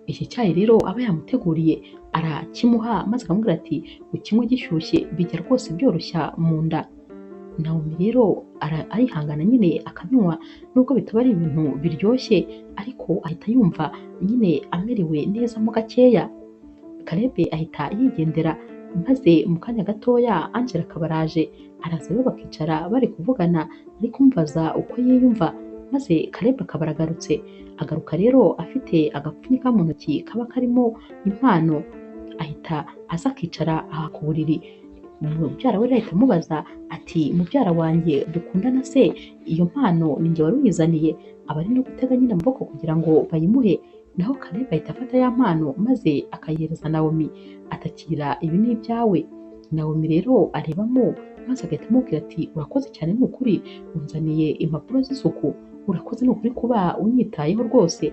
Iki cyayi rero aba yamuteguriye arakimuha, maze akamubwira ati ukinywe gishyushye bijya rwose byoroshya mu nda. Naomi rero arihangana nyine akabinywa, nubwo bitaba ari ibintu biryoshye, ariko ahita yumva nyine amerewe neza mo gakeya. Caleb ahita yigendera, maze mu kanya gatoya Angela akaba araje, araza rero bakicara bari kuvugana, ari kumubaza uko yiyumva, maze Caleb akaba aragarutse. Agaruka rero afite agapfunyika mu ntoki kaba karimo impano, ahita aza akicara aha ku buriri. Mubyara we ahita amubaza ati mubyara wanjye dukundana se, iyo mpano ni njye wari uyizaniye? Aba ari no gutega nyine amaboko kugira ngo bayimuhe. Naho Caleb ahita afata ya mpano maze akayihereza Naomi, atakira ibi ni ibyawe. Naomi rero arebamo, maze agahita amubwira ati urakoze cyane, ni ukuri unzaniye impapuro z'isuku, urakoze ni ukuri kuba unyitayeho rwose.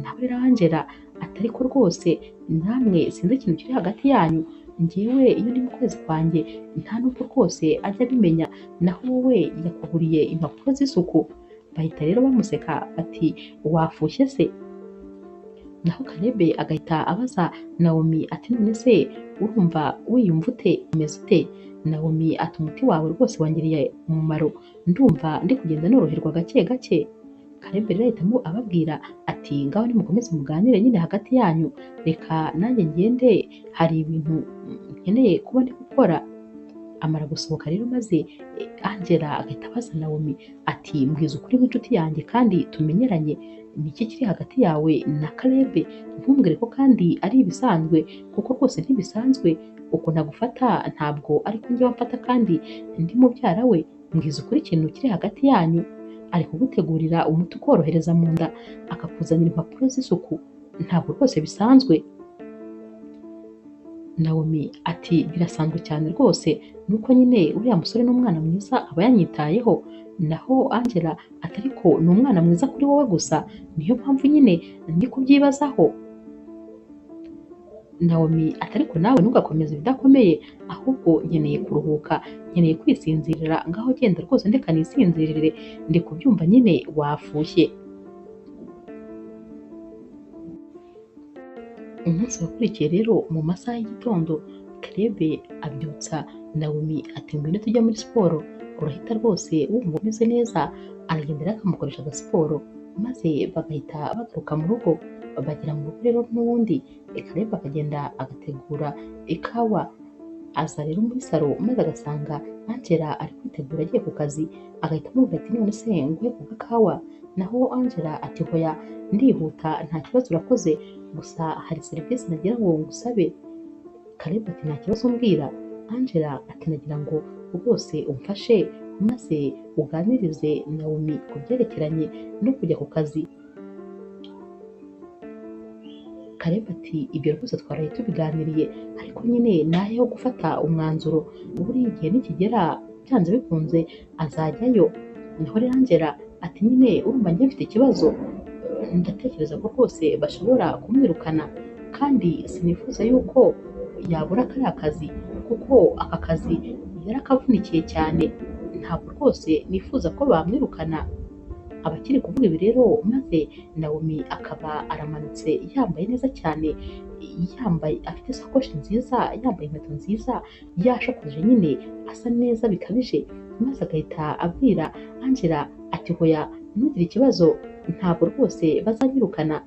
Nawe rero Angela ati ariko rwose namwe sinzi ikintu kiri hagati yanyu, njyewe iyo ndi mu kwezi kwanjye nta nubwo rwose ajya abimenya, naho wowe yakuguriye impapuro z'isuku. bahita rero bamuseka bati wafushye se? Naho Caleb agahita abaza Naomi ati none se urumva wiyumva ute umeze ute? Naomi ati umuti wawe rwose wangiriye umumaro, ndumva ndi kugenda noroherwa gake gake. Caleb rero ahitamo ababwira ati ngaho nimukomeze muganire nyine hagati yanyu, reka nanjye ngende hari ibintu nkeneye kuba ndi gukora. Amara gusohoka rero maze Angela agahita abaza Naomi ati mbwiza ukuri nk'inshuti yanjye kandi tumenyeranye, ni iki kiri hagati yawe na Caleb? Ntumbwire ko kandi ari ibisanzwe kuko rwose ntibisanzwe, uko nagufata ntabwo ariko njye wamfata kandi ndi mubyara we. Mbwiza ukuri ikintu kiri hagati yanyu. Ari kugutegurira umuti ukorohereza mu nda, akakuzanira impapuro z'isuku, ntabwo rwose bisanzwe. Naomi ati birasanzwe cyane rwose, nuko nyine uriya musore n'umwana mwiza aba yanyitayeho. Naho Angela ati ariko ni umwana mwiza kuri wowe gusa, niyo mpamvu nyine ndi kubyibazaho. Naomi ati ariko nawe ntugakomeze ibidakomeye, ahubwo nkeneye kuruhuka, nkeneye kwisinzirira, ngaho genda rwose ndeka nisinzirire, ndi kubyumva nyine wafushye. Umunsi wakurikiye rero mu masaha y'igitondo, Caleb abyutsa Naomi ati ngwino tujya muri siporo, urahita rwose wumva umeze neza. Aragenda rero akamukoresha agasiporo, maze bagahita bagaruka mu rugo. Bagera mu rugo rero n'ubundi Caleb akagenda agategura ikawa. Aza rero muri salo maze agasanga Angela ari kwitegura agiye ku kazi, agahita amubwira ati none se nguhe ku gakawa? Naho Angela ati hoya ndihuta nta kibazo urakoze, gusa hari serivisi nagira ngo ngusabe. Caleb ati nta kibazo mbwira. Angela ati nagira ngo rwose umfashe maze uganirize Naomi ku byerekeranye no kujya ku kazi. Caleb ati ibyo rwose twaraye tubiganiriye, ariko nyine naheho gufata umwanzuro, buriya igihe nikigera byanze bikunze azajyayo. Naho rero Angela ati nyine urumva njye mfite ikibazo, ndatekereza ko rwose bashobora kumwirukana, kandi sinifuza yuko yabura kariya kazi kuko aka kazi yarakavunikiye cyane, ntabwo rwose nifuza ko bamwirukana. Abakiri kuvuga ibi rero maze Naomi akaba aramanutse yambaye neza cyane, yambaye afite isakoshi nziza, yambaye inkweto nziza, yashakoje nyine asa neza bikabije, maze agahita abwira Angela ati hoya ntugire ikibazo, ntabwo rwose bazanyirukana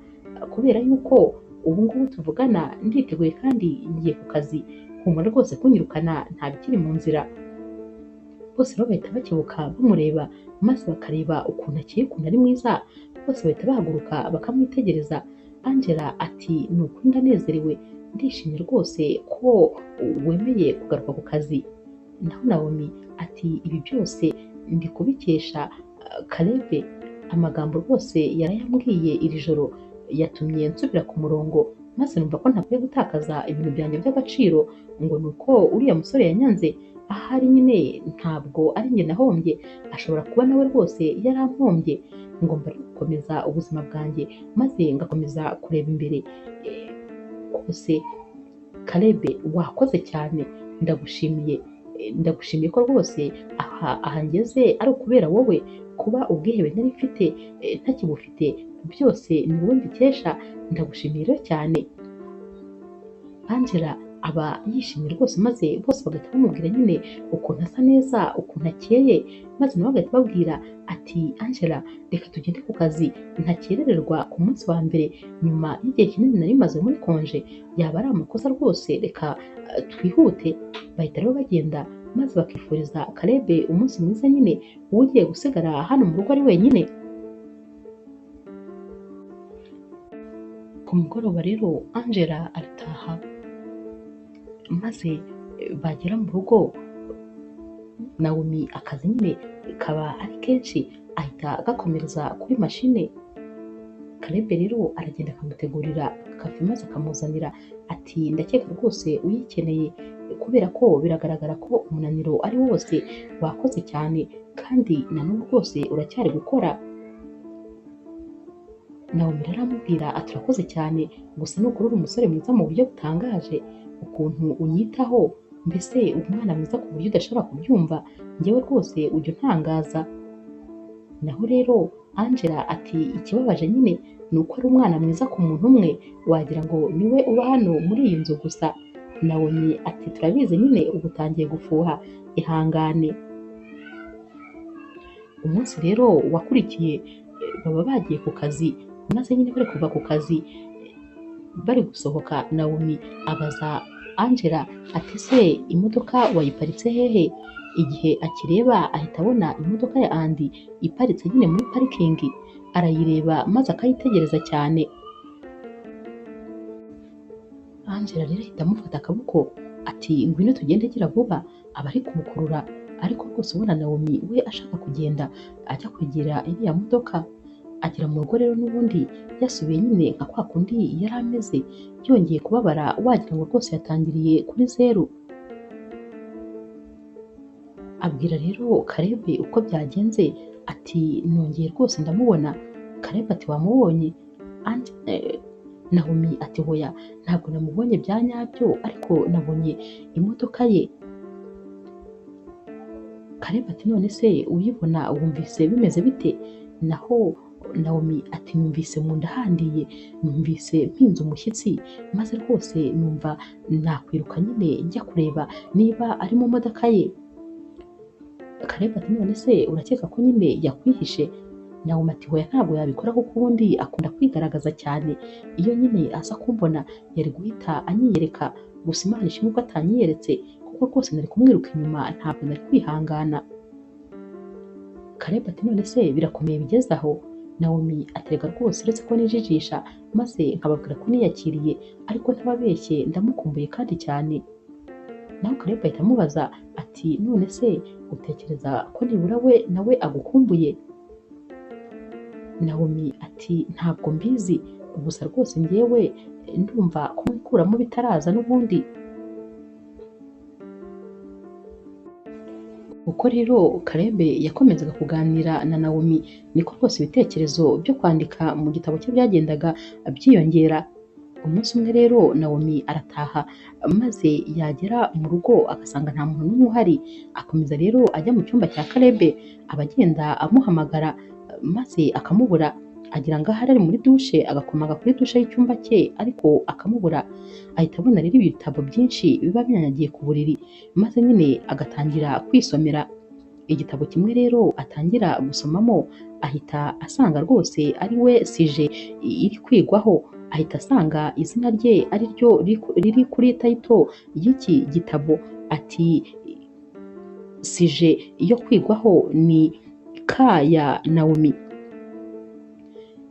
kubera yuko ubu ngubu tuvugana nditeguye kandi ngiye ku kazi, humura rwose kunyirukana nta bikiri mu nzira. Bose rero bahita bakebuka bamureba, maze bakareba ukuntu akeye, ukuntu ari mwiza, bose bahita bahaguruka bakamwitegereza. Angela ati ni ukuri ndanezerewe, ndishimye rwose ko wemeye kugaruka ku kazi. Naho Naomi ati ibi byose ndi kubikesha Caleb, amagambo rwose yarayambwiye iri joro yatumye nsubira ku murongo, maze numva ko ntakwiye gutakaza ibintu byanjye by'agaciro ngo ni uko uriya musore yanyanze. Ahari nyine ntabwo ari njye nahombye, ashobora kuba nawe rwose yarampombye. Ngomba gukomeza ubuzima bwanjye maze ngakomeza kureba imbere. Rwose Caleb wakoze cyane, ndagushimiye, ndagushimiye ko rwose aha ngeze ari ukubera wowe, kuba ubwihebe nari mfite ntakibufite byose ni wowe mbikesha, ndagushimiye rero cyane. Angela aba yishimye rwose, maze bose bagahita bamubwira nyine ukuntu asa neza, ukuntu akeye, maze nabo bagahita babwira ati Angela reka tugende ku kazi, ntakerererwa ku munsi wa mbere nyuma y'igihe kinini nari maze muri konje, yaba ari amakosa rwose, reka twihute. Bahita rero bagenda maze bakifuriza Caleb umunsi mwiza nyine, ugiye gusigara hano mu rugo ari wenyine. Ku mugoroba rero Angela arataha, maze bagera mu rugo Naomi akazi nyine kaba ari kenshi, ahita agakomereza kuri mashine. Caleb rero aragenda akamutegurira kafe maze akamuzanira, ati ndakeka rwose uyikeneye kubera ko biragaragara ko umunaniro ari wose, wakoze cyane kandi na n'ubu rwose uracyari gukora. Naomi rero aramubwira ati urakoze cyane, gusa ni ukuri uri umusore mwiza mu buryo butangaje, ukuntu unyitaho, mbese umwana mwiza ku buryo udashobora kubyumva, njyewe rwose ujya untangaza. naho rero Angela ati ikibabaje nyine ni uko ari umwana mwiza ku muntu umwe, wagira ngo niwe uba hano muri iyi nzu gusa. Nawomi ati turabizi nyine ubu utangiye gufuha, ihangane. Umunsi rero wakurikiye baba bagiye ku kazi, maze nyine bari kuva ku kazi bari gusohoka, Nawomi abaza Angela ati se imodoka wayiparitse hehe? Igihe akireba ahita abona imodoka ya Andy iparitse nyine muri parikingi, arayireba maze akayitegereza cyane. Angela rero ahita amufata akaboko ati ngwino tugende gira vuba, aba ari kumukurura, ariko rwose ubona Nawomi we ashaka kugenda ajya kwegera iriya modoka. Agera mu rugo rero n'ubundi yasubiye nyine nka kwa kundi yari ameze, yongeye kubabara wagira ngo rwose yatangiriye kuri zeru. Abwira rero Karebe uko byagenze ati nongeye rwose ndamubona. Karebe ati wamubonye? Nawomi ati hoya ntabwo namubonye bya nyabyo, ariko nabonye imodoka ye. Karebe ati none se uyibona wumvise bimeze bite? Naho Nawomi ati numvise mu nda handiye, numvise mpinze umushyitsi, maze rwose numva nakwiruka nyine njya kureba niba ari mu modoka ye. Karebe ati none se urakeka ko nyine yakwihishe? Nawomi ati hoya ntabwo yabikora kuko ubundi akunda kwigaragaza cyane, iyo nyine aza kumbona yari guhita anyiyereka, gusa Imana ishimwe ko atanyiyeretse kuko rwose nari kumwiruka inyuma, ntabwo nari kwihangana. Karebe ati none se birakomeye bigeze aho? Nawomi aterega rwose uretse ko nijijisha maze nkababwira ko niyakiriye, ariko ntababeshye ndamukumbuye kandi cyane. Naho Karebe ahita amubaza ati none se utekereza ko nibura we nawe agukumbuye? Nawomi ati ntabwo mbizi, gusa rwose njyewe ndumva kumukuramo bitaraza n'ubundi. Uko rero Karebe yakomezaga kuganira na Nawomi, niko rwose ibitekerezo byo kwandika mu gitabo cye byagendaga byiyongera. Umunsi umwe rero Nawomi arataha, maze yagera mu rugo agasanga nta muntu n'umwe uhari. Akomeza rero ajya mu cyumba cya Karebe, aba agenda amuhamagara maze akamubura. Agira ngo ahari ari muri dushe, agakomaga kuri dushe y'icyumba cye ariko akamubura. Ahita abona rero ibitabo byinshi biba binyanyagiye ku buriri, maze nyine agatangira kwisomera. Igitabo kimwe rero atangira gusomamo ahita asanga rwose ari we sije iri kwigwaho, ahita asanga izina rye ari ryo riri kuri tayito y'iki gitabo. Ati sije yo kwigwaho ni ka ya Nawomi.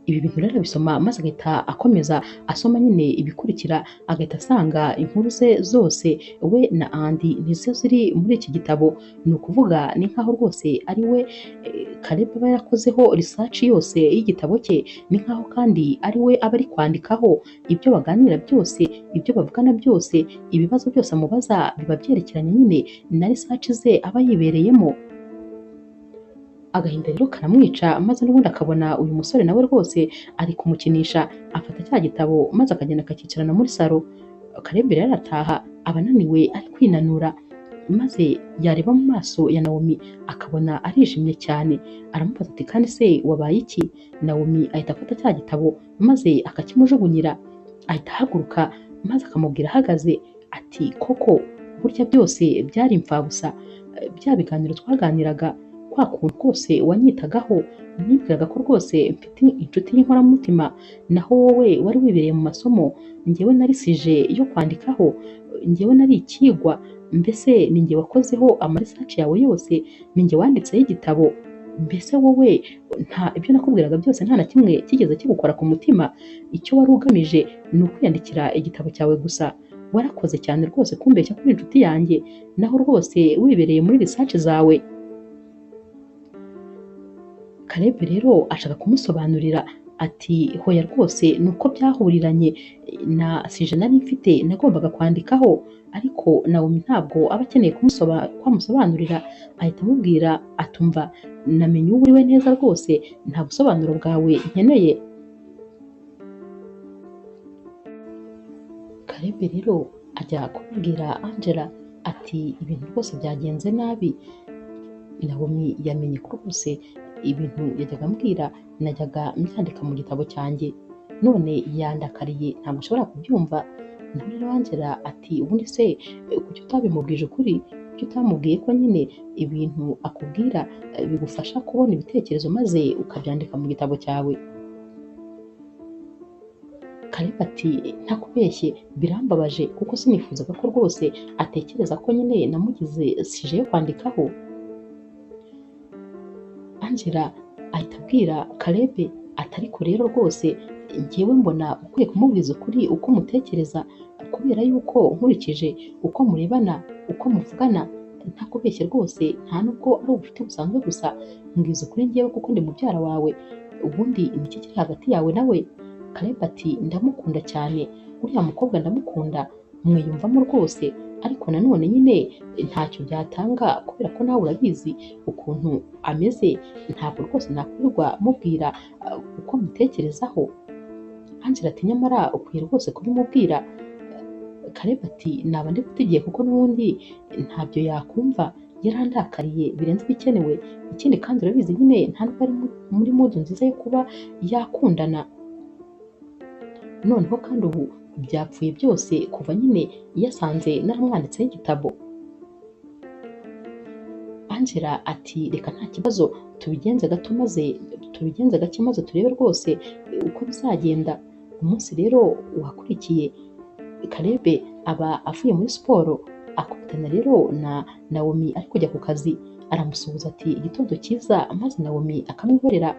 Ibi bintu rero abisoma maze agahita akomeza asoma nyine ibikurikira, agahita asanga inkuru ze zose we na Andy nizo ziri muri iki gitabo. Ni ukuvuga ni nkaho rwose ari we Karebe aba yarakozeho research yose y'igitabo cye, ni nkaho kandi ari we aba ari kwandikaho ibyo baganira byose, ibyo bavugana byose, ibibazo byose amubaza biba byerekeranye nyine na research ze aba yibereyemo. Agahinda rero karamwica, maze n'ubundi akabona uyu musore nawe rwose ari kumukinisha. Afata cya gitabo maze akagenda akakicarana muri salo. Karebe rero arataha, aba ananiwe ari kwinanura, maze yareba mu maso ya Nawomi akabona arijimye cyane. Aramubaza ati kandi se wabaye iki? Nawomi ahita afata cya gitabo maze akakimujugunyira. Ahita ahaguruka maze akamubwira ahagaze ati koko burya byose byari imfabusa, bya biganiro twaganiraga, kwa kuntu kose wanyitagaho, nibwiraga ko rwose mfite inshuti y'inkoramutima, naho wowe wari wibereye mu masomo, njyewe nari sije yo kwandikaho, njyewe nari ikigwa, mbese ni njye wakozeho amaresearch yawe yose, ni njye wanditseho igitabo. Mbese wowe ibyo nakubwiraga byose nta na kimwe kigeze kigukora ku mutima? Icyo wari ugamije ni ukwiyandikira igitabo cyawe gusa. Warakoze cyane rwose kumbeshya kuri inshuti yanjye, naho rwose wibereye muri research zawe. Karebe rero ashaka kumusobanurira ati hoya rwose nuko byahuriranye na sije nari mfite nagombaga kwandikaho, ariko Nawomi ntabwo aba akeneye kwamusobanurira. Ahita amubwira atumva namenye uwo uriwe neza rwose, nta busobanuro bwawe nkeneye. Karebe rero ajya kubwira Angela ati ibintu rwose byagenze nabi. Nawomi yamenye ko rwose ibintu yajyaga ambwira najyaga mbyandika mu gitabo cyanjye, none yandakariye ntabwo ushobora kubyumva. Naho rero Angela ati ubundi se kuki utabimubwije ukuri, kuki utamubwiye ko nyine ibintu akubwira bigufasha kubona ibitekerezo maze ukabyandika mu gitabo cyawe. Caleb ati ntakubeshye birambabaje kuko sinifuzaga ko rwose atekereza ko nyine namugize sije yo kwandikaho. Angela ahita abwira Caleb ati ariko rero rwose njyewe mbona ukwiye kumubwiza ukuri uko umutekereza, kubera yuko nkurikije uko murebana, uko muvugana, ntakubeshye rwose nta nubwo ari ubucuti busanzwe gusa, mbwiza ukuri njyewe kuko ndi mubyara wawe, ubundi ni iki kiri hagati yawe nawe? Caleb ati ndamukunda cyane, uriya mukobwa ndamukunda, mwiyumvamo rwose, ariko nanone nyine ntacyo byatanga kubera ko nawe urabizi ukuntu ameze, ntabwo rwose nakwirirwa mubwira uko mutekerezaho. Angela ati nyamara ukwiye rwose kubimubwira. Caleb ati naba ndi gutegeye kuko n'ubundi ntabyo yakumva, yarandakariye birenze ibikenewe, ikindi kandi urabizi nyine nta nubwo ari muri mudu nziza yo kuba yakundana. Noneho kandi ubu byapfuye byose kuva nyine yasanze naramwanditseho igitabo. Angela ati reka nta kibazo tubigenze gake maze turebe rwose uko bizagenda. Umunsi rero wakurikiye Caleb aba avuye muri siporo, akubitana rero na Naomi ari kujya ku kazi, aramusuhuza ati igitondo cyiza, maze Naomi akamwihorera.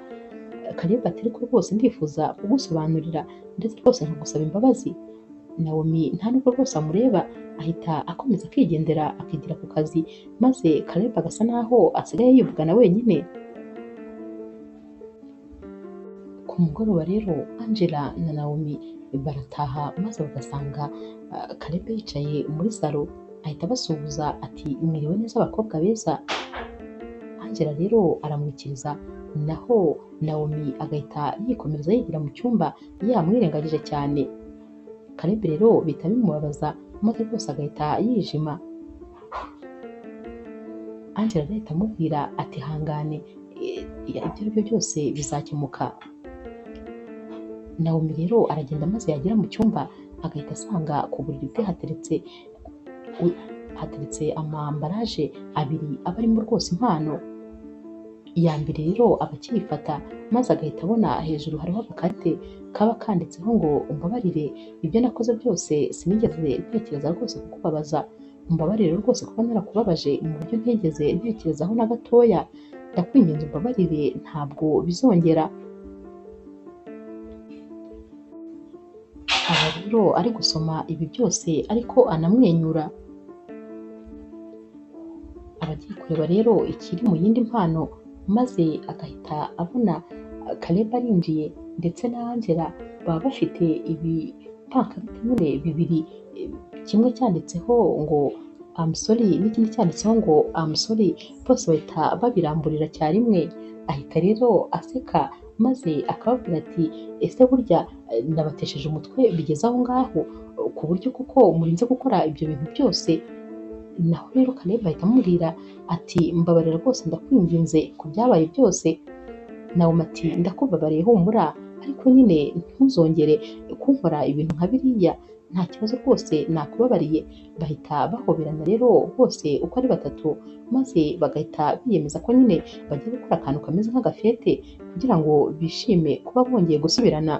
Caleb ati ariko rwose ndifuza kugusobanurira ndetse rwose nkagusaba imbabazi. Naomi nta nubwo rwose amureba, ahita akomeza akigendera akigira ku kazi, maze Caleb agasa naho asigaye yivugana wenyine. Ku mugoroba rero Angela na Naomi barataha maze bagasanga Caleb yicaye muri salo, ahita abasuhuza ati mwiriwe neza abakobwa beza. Angela rero aramwikiriza, naho Naomi agahita yikomereza yigira mu cyumba yamwirengagije cyane. Caleb rero bihita bimubabaza maze rwose agahita yijima. Angela ahita amubwira ati hangane, ibyo ari byo byose bizakemuka. Naomi rero aragenda maze yagera mu cyumba agahita asanga ku buriri bwe hateretse amambaraje abiri aba arimo rwose impano. Iya mbere rero aba akiyifata maze agahita abona hejuru hariho agakarite kaba kanditseho ngo umbabarire ibyo nakoze byose sinigeze ntekereza rwose kukubabaza, umbabarire rwose kuba narakubabaje mu buryo ntigeze ntekerezaho na gatoya, ndakwinginze umbabarire ntabwo bizongera. Aha rero ari gusoma ibi byose ariko anamwenyura. Abagiye kureba rero ikiri mu yindi mpano, maze agahita abona Caleb arinjiye ndetse na Angela baba bafite ibipankarite nyine bibiri, kimwe cyanditseho ngo I'm sorry n'ikindi cyanditseho ngo I'm sorry, bose bahita babiramburira cyarimwe. Ahita rero aseka maze akababwira ati ese burya nabatesheje umutwe bigeze aho ngaho ku buryo kuko murinze gukora ibyo bintu byose? Naho rero Caleb ahita amubwira ati mbabarira rwose ndakwinginze ku byabaye byose. Naomi ati ndakubabariye humura, ariko nyine ntuzongere kunkora ibintu nka biriya, nta kibazo rwose nakubabariye. Bahita bahoberana rero bose uko ari batatu, maze bagahita biyemeza ko nyine bagiye gukora akantu kameze nk'agafete kugira ngo bishime kuba bongeye gusubirana.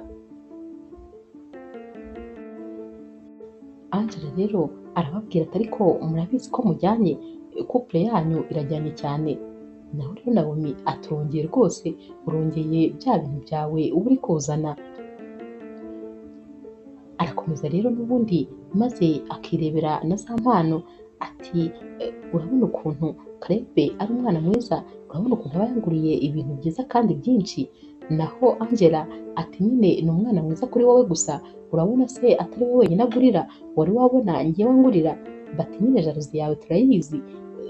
Angela rero arababwira ati ariko murabizi ko mujyanye, couple yanyu irajyanye cyane. Naho rero Naomi aturongeye rwose, urongeye bya bintu byawe uba uri kuzana. Arakomeza rero n'ubundi maze akirebera na za mpano ati urabona ukuntu Caleb ari umwana mwiza, urabona ukuntu aba yanguriye ibintu byiza kandi byinshi. Naho Angela ati nyine ni umwana mwiza kuri wowe gusa, urabona se atari wowe wenyine agurira, wari wabona njyewe ngurira? Bati nyine jalousie yawe turayizi,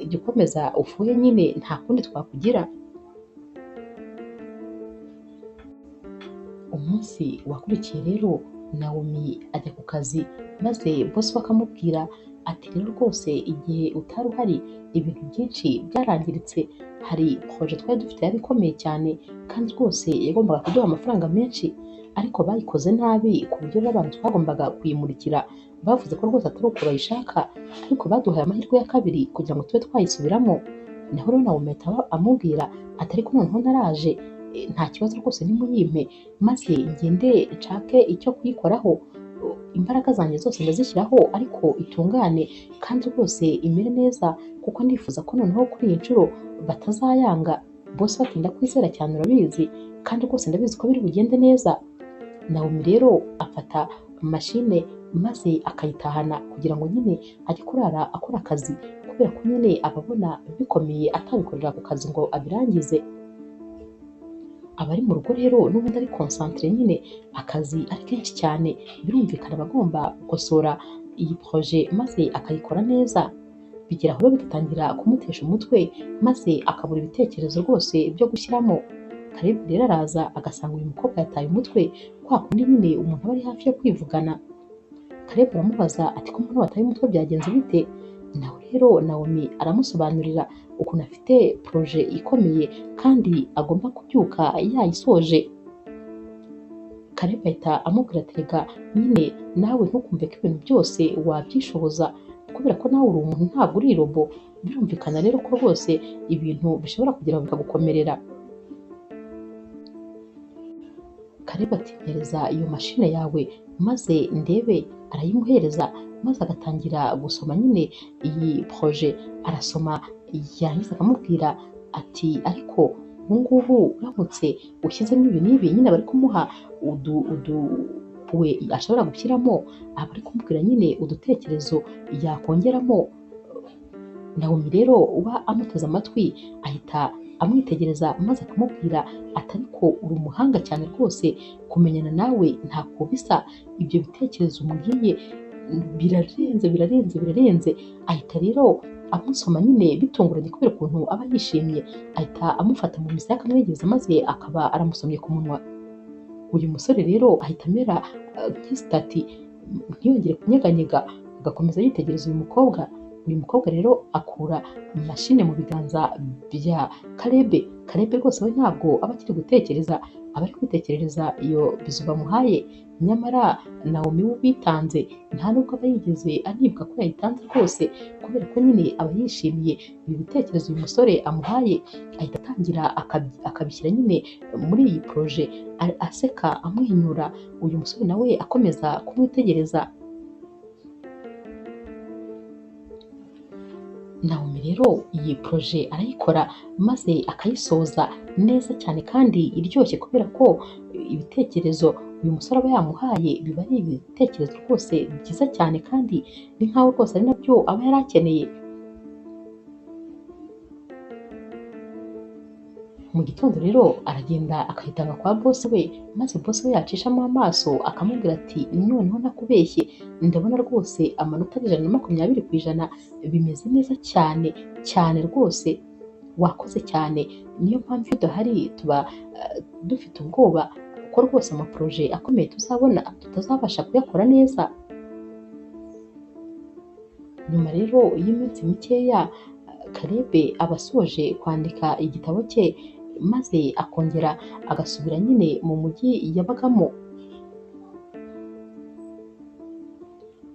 jya ukomeza ufuhe nyine nta kundi twakugira. Umunsi wakurikiye rero Naomi ajya ku kazi, maze boss we akamubwira ati rero rwose igihe utari uhari ibintu byinshi byarangiritse, hari projet twari dufite yari ikomeye cyane kandi rwose yagombaga kuduha amafaranga menshi, ariko bayikoze nabi ku buryo rero abantu twagombaga kuyimurikira bavuze ko rwose atari uko bayishaka, ariko baduhaye amahirwe ya kabiri kugira ngo tube twayisubiramo. Naho rero nawe mpita amubwira ati ariko noneho naraje, nta kibazo rwose nimuyimpe maze ngende nshake icyo kuyikoraho, imbaraga zanjye zose ndazishyiraho ariko itungane kandi rwose imere neza, kuko ndifuza ko noneho kuri iyi nshuro batazayanga. Bose bati ndakwizera cyane urabizi kandi rwose ndabizi ko biri bugende neza. Nawomi rero afata mashine maze akayitahana kugira ngo nyine ajye kurara akora akazi, kubera ko nyine ababona bikomeye atabikorera ako kazi ngo abirangize. Abari mu rugo rero n'ubundi ari concentre nyine akazi ari kenshi cyane, birumvikana abagomba gukosora iyi projet maze akayikora neza. Bigera aho bigatangira kumutesha umutwe maze akabura ibitekerezo rwose byo gushyiramo. Kalebu rero araza agasanga uyu mukobwa yataye umutwe, kwa kundi nyine umuntu aba ari hafi yo kwivugana. Kalebu aramubaza ati ko umuntu wataye umutwe byagenze bite? Nawe rero Nawomi aramusobanurira ukuntu afite projet ikomeye kandi agomba kubyuka yayisoje. Kalebu ahita amubwira ati rega nyine nawe ntukumve ko ibintu byose wabyishoboza, kubera ko nawe uri umuntu ntabwo uri robo. Birumvikana rero ko rwose ibintu bishobora kugira bikagukomerera. Kalebu ati mpereza iyo mashine yawe maze ndebe. Arayimuhereza maze agatangira gusoma nyine iyi projet, arasoma yarangiza akamubwira ati ariko ubu ngubu uramutse ushyizemo ibi n'ibi, nyine bari kumuha udupuwe ashobora gushyiramo, aba ari kumubwira nyine udutekerezo yakongeramo. Nawomi rero uba amuteze amatwi ahita amwitegereza maze akamubwira ati ariko uri umuhanga cyane rwose, kumenyana nawe ntako bisa, ibyo bitekerezo umbwiye birarenze. Ahita rero amusoma nyine bitunguranye kubera ukuntu aba yishimye, ahita amufata mu misaya akamwegeza maze akaba aramusomye ku munwa. Uyu musore rero ahita amera nk'isitati, ntiyongere kunyeganyega, agakomeza yitegereza uyu mukobwa. Uyu mukobwa rero akura mashine mu biganza bya Kalebe. Kalebe rwose we ntabwo aba akiri gutekereza, aba ari kwitekerereza iyo bizu bamuhaye. Nyamara Nawomi we witanze nta nubwo aba yigeze anibuka ko yayitanze rwose, kubera ko nyine aba yishimiye ibi bitekerezo uyu musore amuhaye. Ahita atangira akabishyira nyine muri iyi projet, aseka amwenyura, uyu musore nawe akomeza kumwitegereza. Nawomi rero iyi projet arayikora maze akayisoza neza cyane kandi iryoshye, kubera ko ibitekerezo uyu musore aba yamuhaye biba ari ibitekerezo rwose byiza cyane kandi ni nkaho rwose ari nabyo aba yari akeneye. Mu gitondo rero aragenda akayitanga kwa boss we, maze boss we yacishamo amaso akamubwira ati noneho nakubeshye, ndabona rwose amanota ari 120%, bimeze neza cyane cyane rwose, wakoze cyane. Niyo mpamvu iyo udahari tuba dufite ubwoba ko rwose amaprojet akomeye tuzabona tutazabasha kuyakora neza. Nyuma rero y'iminsi mikeya Kalebe aba asoje kwandika igitabo cye maze akongera agasubira nyine mu mujyi yabagamo.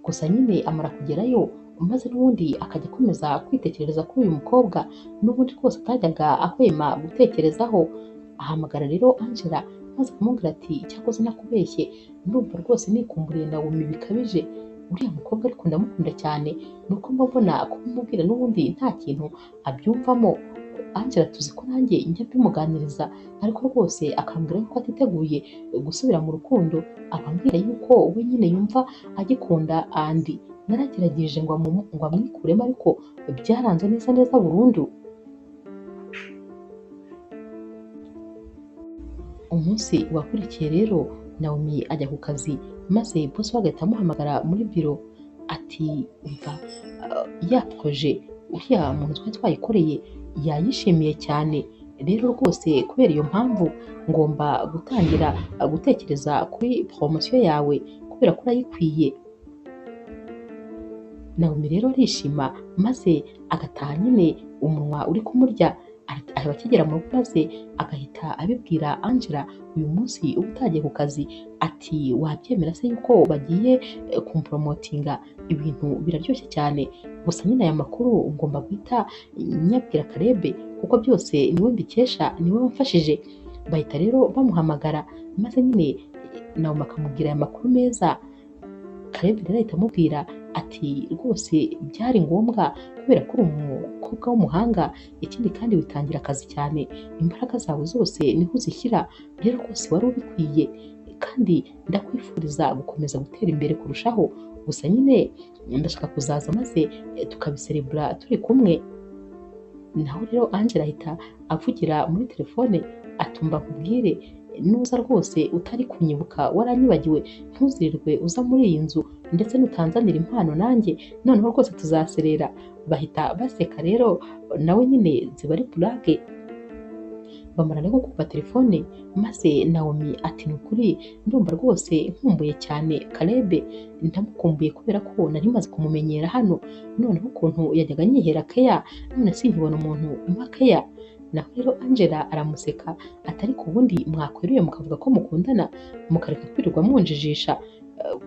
Gusa nyine amara kugerayo maze n'ubundi akajya akomeza kwitekerereza kuri uyu mukobwa, n'ubundi rwose atajyaga ahwema gutekerezaho. Ahamagara rero Angela maze akamubwira ati cyakoze nakubeshye, ndumva rwose nikumburiye Nawomi bikabije, uriya mukobwa ariko ndamukunda cyane, nuko mbabona kumubwira n'ubundi nta kintu abyumvamo. Angela tuzi ko nanjye njya mbimuganiriza, ariko rwose akambwira yuko atiteguye gusubira mu rukundo, akambwira yuko we nyine yumva agikunda Andi. Naragerageje ngo amwikuremo ariko byaranze neza burundu. Umunsi wakurikiye rero Nawomi ajya ku kazi, maze boss we agahita amuhamagara muri biro ati umva ya projet uriya muntu twari twayikoreye yayishimiye cyane, rero rwose kubera iyo mpamvu ngomba gutangira gutekereza kuri promotion yawe kubera ko urayikwiye. Naomi rero arishima maze agataha nyine umunwa uri kumurya, areba akigera mu rugo maze agahita abibwira Angela uyu munsi uba utagiye ku kazi, ati wabyemera se yuko bagiye kumporomotinga, ibintu biraryoshye cyane, gusa nyine aya makuru ngomba guhita nyabwira Caleb kuko byose niwe mbikesha, niwe wamfashije. Bahita rero bamuhamagara maze nyine Naomi akamubwira aya makuru meza. Caleb rero ahita amubwira ati rwose byari ngombwa kubera ko uri umukobwa w'umuhanga, ikindi kandi witangira akazi cyane, imbaraga zawe zose niho uzishyira, rero rwose wari ubikwiye kandi ndakwifuriza gukomeza gutera imbere kurushaho, gusa nyine ndashaka kuzaza maze tukabiserebura turi kumwe. Naho rero Angela ahita avugira muri telefone atumva nkubwire nuza rwose utari kunyibuka waranyibagiwe, ntuzirirwe uza muri iyi nzu ndetse nutanzanira impano nanjye noneho rwose tuzaserera. Bahita baseka rero nawe nyine ziba ari burage. Bamara rero kumva telefone maze Naomi ati ni ukuri ndumva rwose nkumbuye cyane Caleb, ndamukumbuye kubera ko nari maze kumumenyera hano, noneho ukuntu yajyaga anyihera keya none sinkibona umuntu umpa keya. Naho rero Angela aramuseka ati ariko ubundi mwakweruye mukavuga ko mukundana mukareka kwirirwa munjijisha,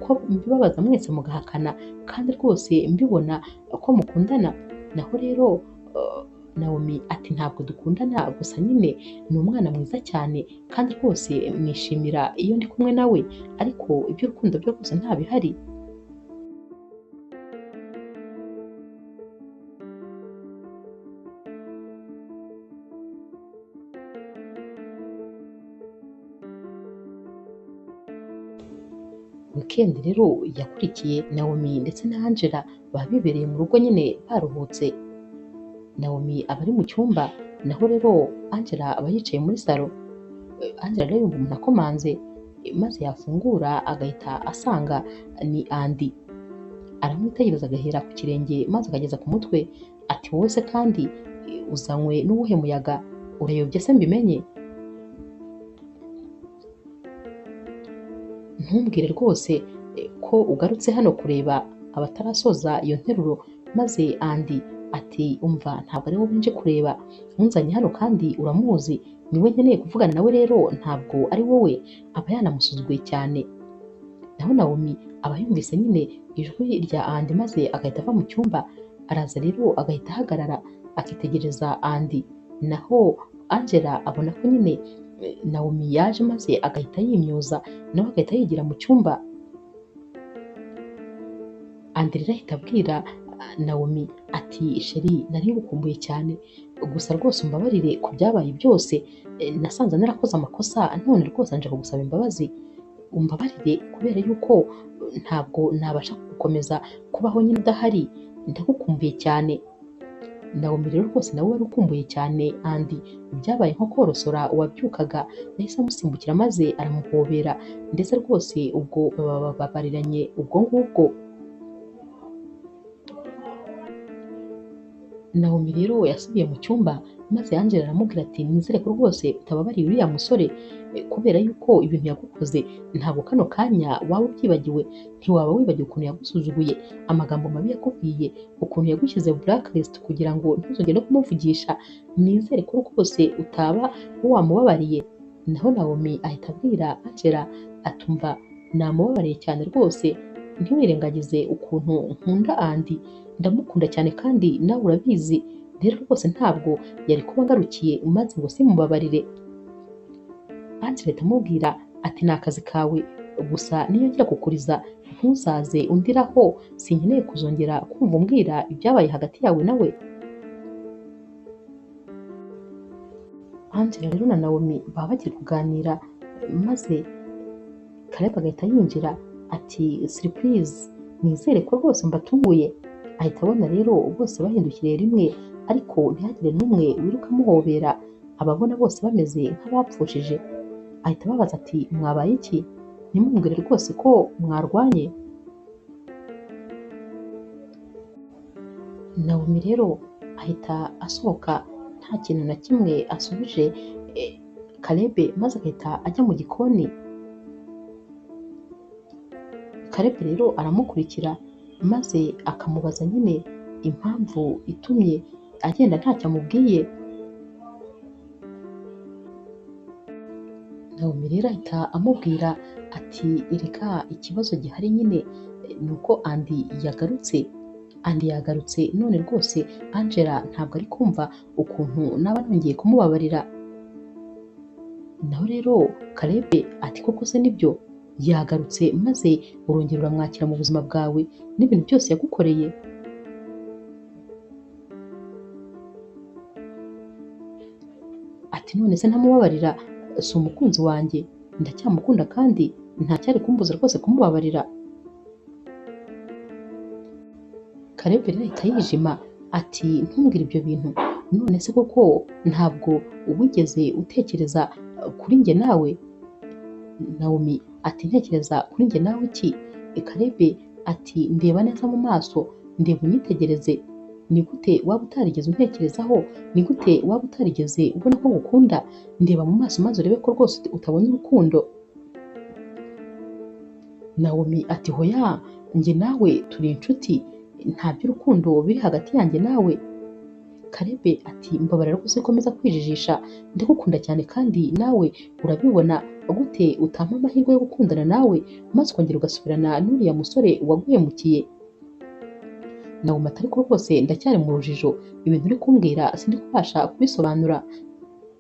ko mbibabaza mwese mugahakana kandi rwose mbibona ko mukundana. Naho rero Naomi ati ntabwo dukundana, gusa nyine ni umwana mwiza cyane kandi rwose mwishimira iyo ndi kumwe nawe, ariko iby'urukundo byo rwose ntabihari. Weekend rero yakurikiye Naomi ndetse na Angela baba bibereye mu rugo nyine baruhutse. Naomi aba ari mu cyumba, naho rero Angela aba yicaye muri salo. Angela rero yumva umuntu akomanze maze yafungura agahita asanga ni Andy. Aramwitegereza agahera ku kirenge maze akageza ku mutwe, ati wowe se kandi uzanywe n'uwuhe muyaga, urayobye se mbimenye? Ntumbwire rwose ko ugarutse hano kureba abatarasoza iyo nteruro. Maze Andy ati umva ntabwo ari wowe nje kureba, unzanye hano kandi uramuzi, niwe nkeneye kuvugana nawe, rero ntabwo ari wowe. Aba yanamusuzuguye cyane. Naho Naomi aba yumvise nyine ijwi rya Andy maze agahita ava mu cyumba, araza rero agahita ahagarara akitegereza Andy. Naho Angela abona ko nyine Naomi yaje maze agahita yimyoza, nawe agahita yigira mu cyumba. Andy rero ahita abwira Naomi ati sheri nari ngukumbuye cyane, gusa rwose umbabarire ku byabaye byose, nasanze narakoze amakosa none rwose nje kugusaba imbabazi, umbabarire kubera yuko ntabwo nabasha gukomeza kubaho nyine udahari, ndagukumbuye cyane. Naomi rero rwose nawe wari ukumbuye cyane Andy, byabaye nko korosora uwabyukaga, yahise amusimbukira maze aramuhobera, ndetse rwose ubwo baba babariranye ubwo ngubwo. Naomi rero yasubiye mu cyumba maze Angela aramubwira ati nizere ko rwose utababariye uriya musore, kubera yuko ibintu yagukoze ntabwo kano kanya waba ubyibagiwe, ntiwaba wibagiwe ukuntu yagusuzuguye, amagambo mabi yakubwiye, ukuntu yagushyize blacklist kugira ngo ntuzongere no kumuvugisha, nizere ko rwose utaba wamubabariye. Naho Naomi ahita abwira Angela atumva namubabariye cyane rwose, ntiwirengagize ukuntu nkunda Andy, ndamukunda cyane kandi nawe urabizi, rero rwose ntabwo yari kuba agarukiye maze ngo simubabarire. Angela ahita amubwira ati ni akazi kawe, gusa niyo njya kukuriza ntuzaze undiraho, sinkeneye kuzongera kumva umbwira ibyabaye hagati yawe nawe. Angela rero na Naomi baba bagiye kuganira maze Caleb agahita yinjira ati surprise, nizere ko rwose mbatunguye. Ahita abona rero bose bahindukiriye rimwe, ariko ntihagire n'umwe wiruka amuhobera, ababona bose bameze nk'abapfushije. Ahita ababaza ati mwabaye iki? Ntimumbwire rwose ko mwarwanye? Naomi rero ahita asohoka nta kintu na kimwe asubije Caleb, maze agahita ajya mu gikoni. Caleb rero aramukurikira maze akamubaza nyine impamvu itumye agenda ntacyo amubwiye. Nawomi rero ahita amubwira ati erega ikibazo gihari nyine ni uko Andi yagarutse none rwose Angela ntabwo ari kumva ukuntu naba nongeye kumubabarira. Naho rero Caleb ati koko se nibyo yagarutse maze urongera uramwakira mu buzima bwawe n'ibintu byose yagukoreye? Ati none se ntamubabarira si umukunzi wanjye, ndacyamukunda kandi ntacyari kumbuza rwose kumubabarira. Caleb rero ahita yijima ati ntumbwire ibyo bintu, none se koko ntabwo wigeze utekereza kuri njye nawe? Nawomi ati ntekereza kuri njye nawe iki? Caleb ati ndeba neza mu maso, ndeba unyitegereze, ni gute waba utarigeze untekerezaho? Ni gute waba utarigeze ubona ko ngukunda? Ndeba mu maso maze urebe ko rwose utabona urukundo. Nawomi ati hoya, njye nawe turi inshuti, nta by'urukundo biri hagati yanjye nawe. Caleb ati mbabarira rwose komeza kwijijisha, ndagukunda cyane kandi nawe urabibona, gute utampa amahirwe yo gukundana nawe maze ukongera ugasubirana n'uriya musore waguhemukiye? Nawomi ati ariko rwose ndacyari mu rujijo, ibintu uri kumbwira sindi kubasha kubisobanura.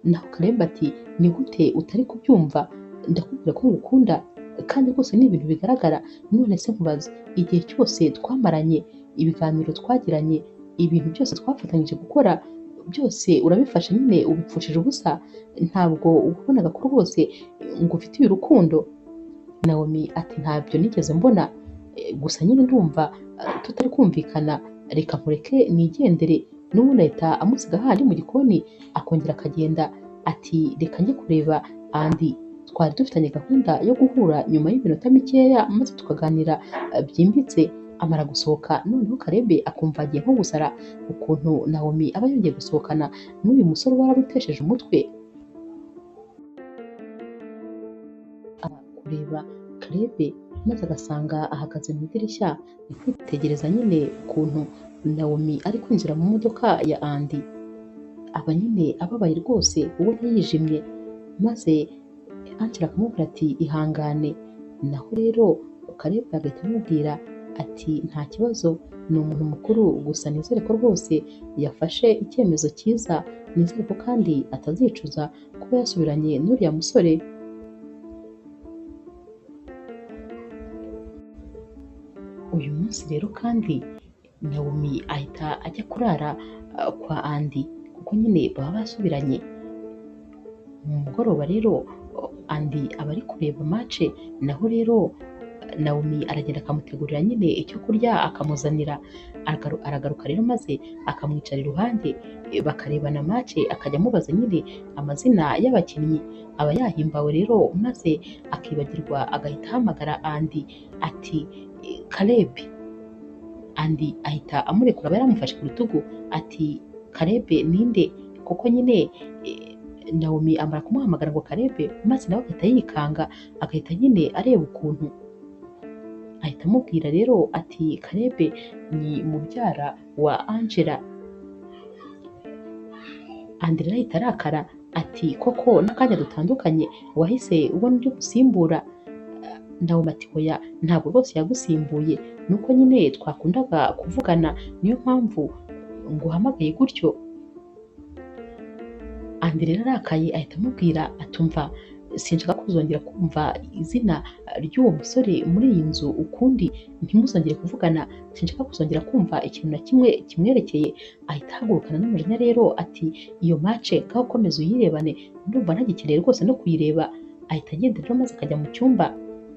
Naho Caleb ati ni gute utari kubyumva? Ndakubwira ko ngukunda kandi rwose ni ibintu bigaragara. None se nkubaze, igihe cyose twamaranye, ibiganiro twagiranye, ibintu byose twafatanyije gukora, byose urabifashe nyine ubipfushije ubusa? Ntabwo ubonaga ko rwose ngufitiye urukundo? Nawomi ati ntabyo nigeze mbona, gusa nyine ndumva tutari kumvikana, reka nkureke nigendere. N'ubundi ahita amusiga hahandi mu gikoni akongera akagenda. Ati reka njye kureba Andi, twari dufitanye gahunda yo guhura nyuma y'iminota mikeya maze tukaganira byimbitse. Amara gusohoka noneho Caleb akumva agiye nko gusara ukuntu Nawomi aba yongeye gusohokana n'uyu musore warabutesheje umutwe. Kureba Caleb maze agasanga ahagaze mu idirishya ari kwitegereza nyine ukuntu Nawomi ari kwinjira mu modoka ya Andi. Aba nyine ababaye rwose ubona yijimye, maze Angela akamubwira ati ihangane. Naho rero Caleb agahita amubwira ati nta kibazo, ni umuntu mukuru, gusa nizere ko rwose yafashe icyemezo cyiza, nizere ko kandi atazicuza kuba yasubiranye n'uriya musore. Uyu munsi rero kandi Nawomi ahita ajya kurara kwa Andi kuko nyine baba basubiranye. Mu mugoroba rero Andi aba ari kureba match, naho rero Nawomi aragenda akamutegurira nyine icyo kurya akamuzanira. Aragaruka rero maze akamwicara iruhande bakarebana match, akajya amubaza nyine amazina y'abakinnyi. Aba yahimbawe rero maze akibagirwa agahita ahamagara Andi ati Caleb. Andi ahita amurekura, aba yaramufashe ku rutugu ati Caleb ninde? Kuko nyine Nawomi amara kumuhamagara ngo Caleb, maze nawe agahita yikanga, agahita nyine areba ukuntu. Ahita amubwira rero ati Caleb ni mubyara wa Angela. Andi rero ahita arakara ati koko n'akanya dutandukanye wahise ubona undi gusimbura? Nawomi ati hoya, ntabwo rwose yagusimbuye, nuko nyine twakundaga kuvugana, niyo mpamvu nguhamagaye gutyo. Andi rero arakaye ahita amubwira atumva, sinshaka kuzongera kumva izina ry'uwo musore muri iyi nzu ukundi, ntimuzongere kuvugana, sinshaka kuzongera kumva ikintu na kimwe kimwerekeye. Ahita ahagurukana n'umujinya rero ati iyo match ngaho ukomeza uyirebane, ndumva ntagikeneye rwose no kuyireba. Ahita agenda rero maze akajya mu cyumba.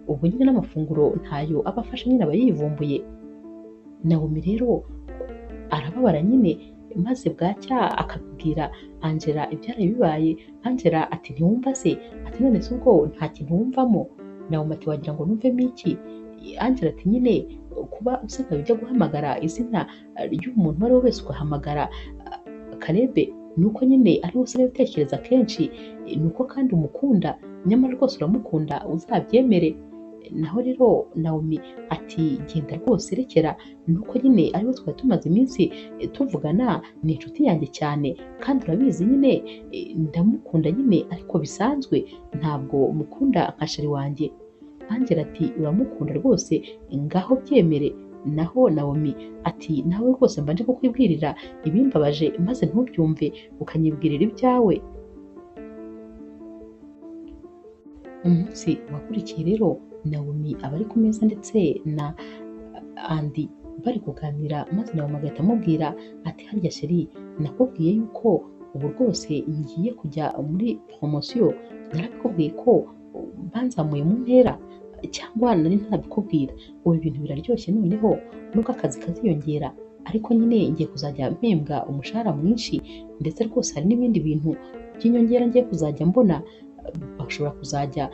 Ubu nyine n'amafunguro ntayo aba afashe, nyine aba yivumbuye. Nawomi rero arababara nyine, maze bwacya akabwira Angela ibyari bibaye. Angela ati ntiwumva se? Ati none se ubwo nta kintu wumvamo? Nawomi ati wagira ngo numvemo iki? Angela ati nyine kuba usigaye ujya guhamagara izina ry'umuntu uwo ari we wese ugahamagara Caleb, nuko nyine ari we usigaye utekereza kenshi, nuko kandi umukunda, nyamara rwose uramukunda uzabyemere. naho rero Naomi ati genda rwose rekera, nuko nyine ariwe twari tumaze iminsi tuvugana, ni inshuti yanjye cyane kandi urabizi nyine ndamukunda nyine ariko bisanzwe, ntabwo mukunda nka sheri wanjye. Angela ati uramukunda rwose, ngaho byemere. Naho Naomi ati nawe rwose mbanje kukwibwirira ibimbabaje maze ntubyumve ukanyibwirira ibyawe. Umunsi wakurikiye rero Naomi aba ari ku meza ndetse na Andy bari kuganira, maze Naomi agahita amubwira ati harya sheri, nakubwiye yuko ubu rwose ngiye kujya muri poromosiyo, narabikubwiye ko banzamuye mu ntera cyangwa nari ntabikubwira? Ubu ibintu biraryoshye noneho, nubwo akazi kaziyongera ariko nyine ngiye kuzajya mpembwa umushahara mwinshi, ndetse rwose hari n'ibindi bintu by'inyongera ngiye kuzajya mbona, bashobora kuzajya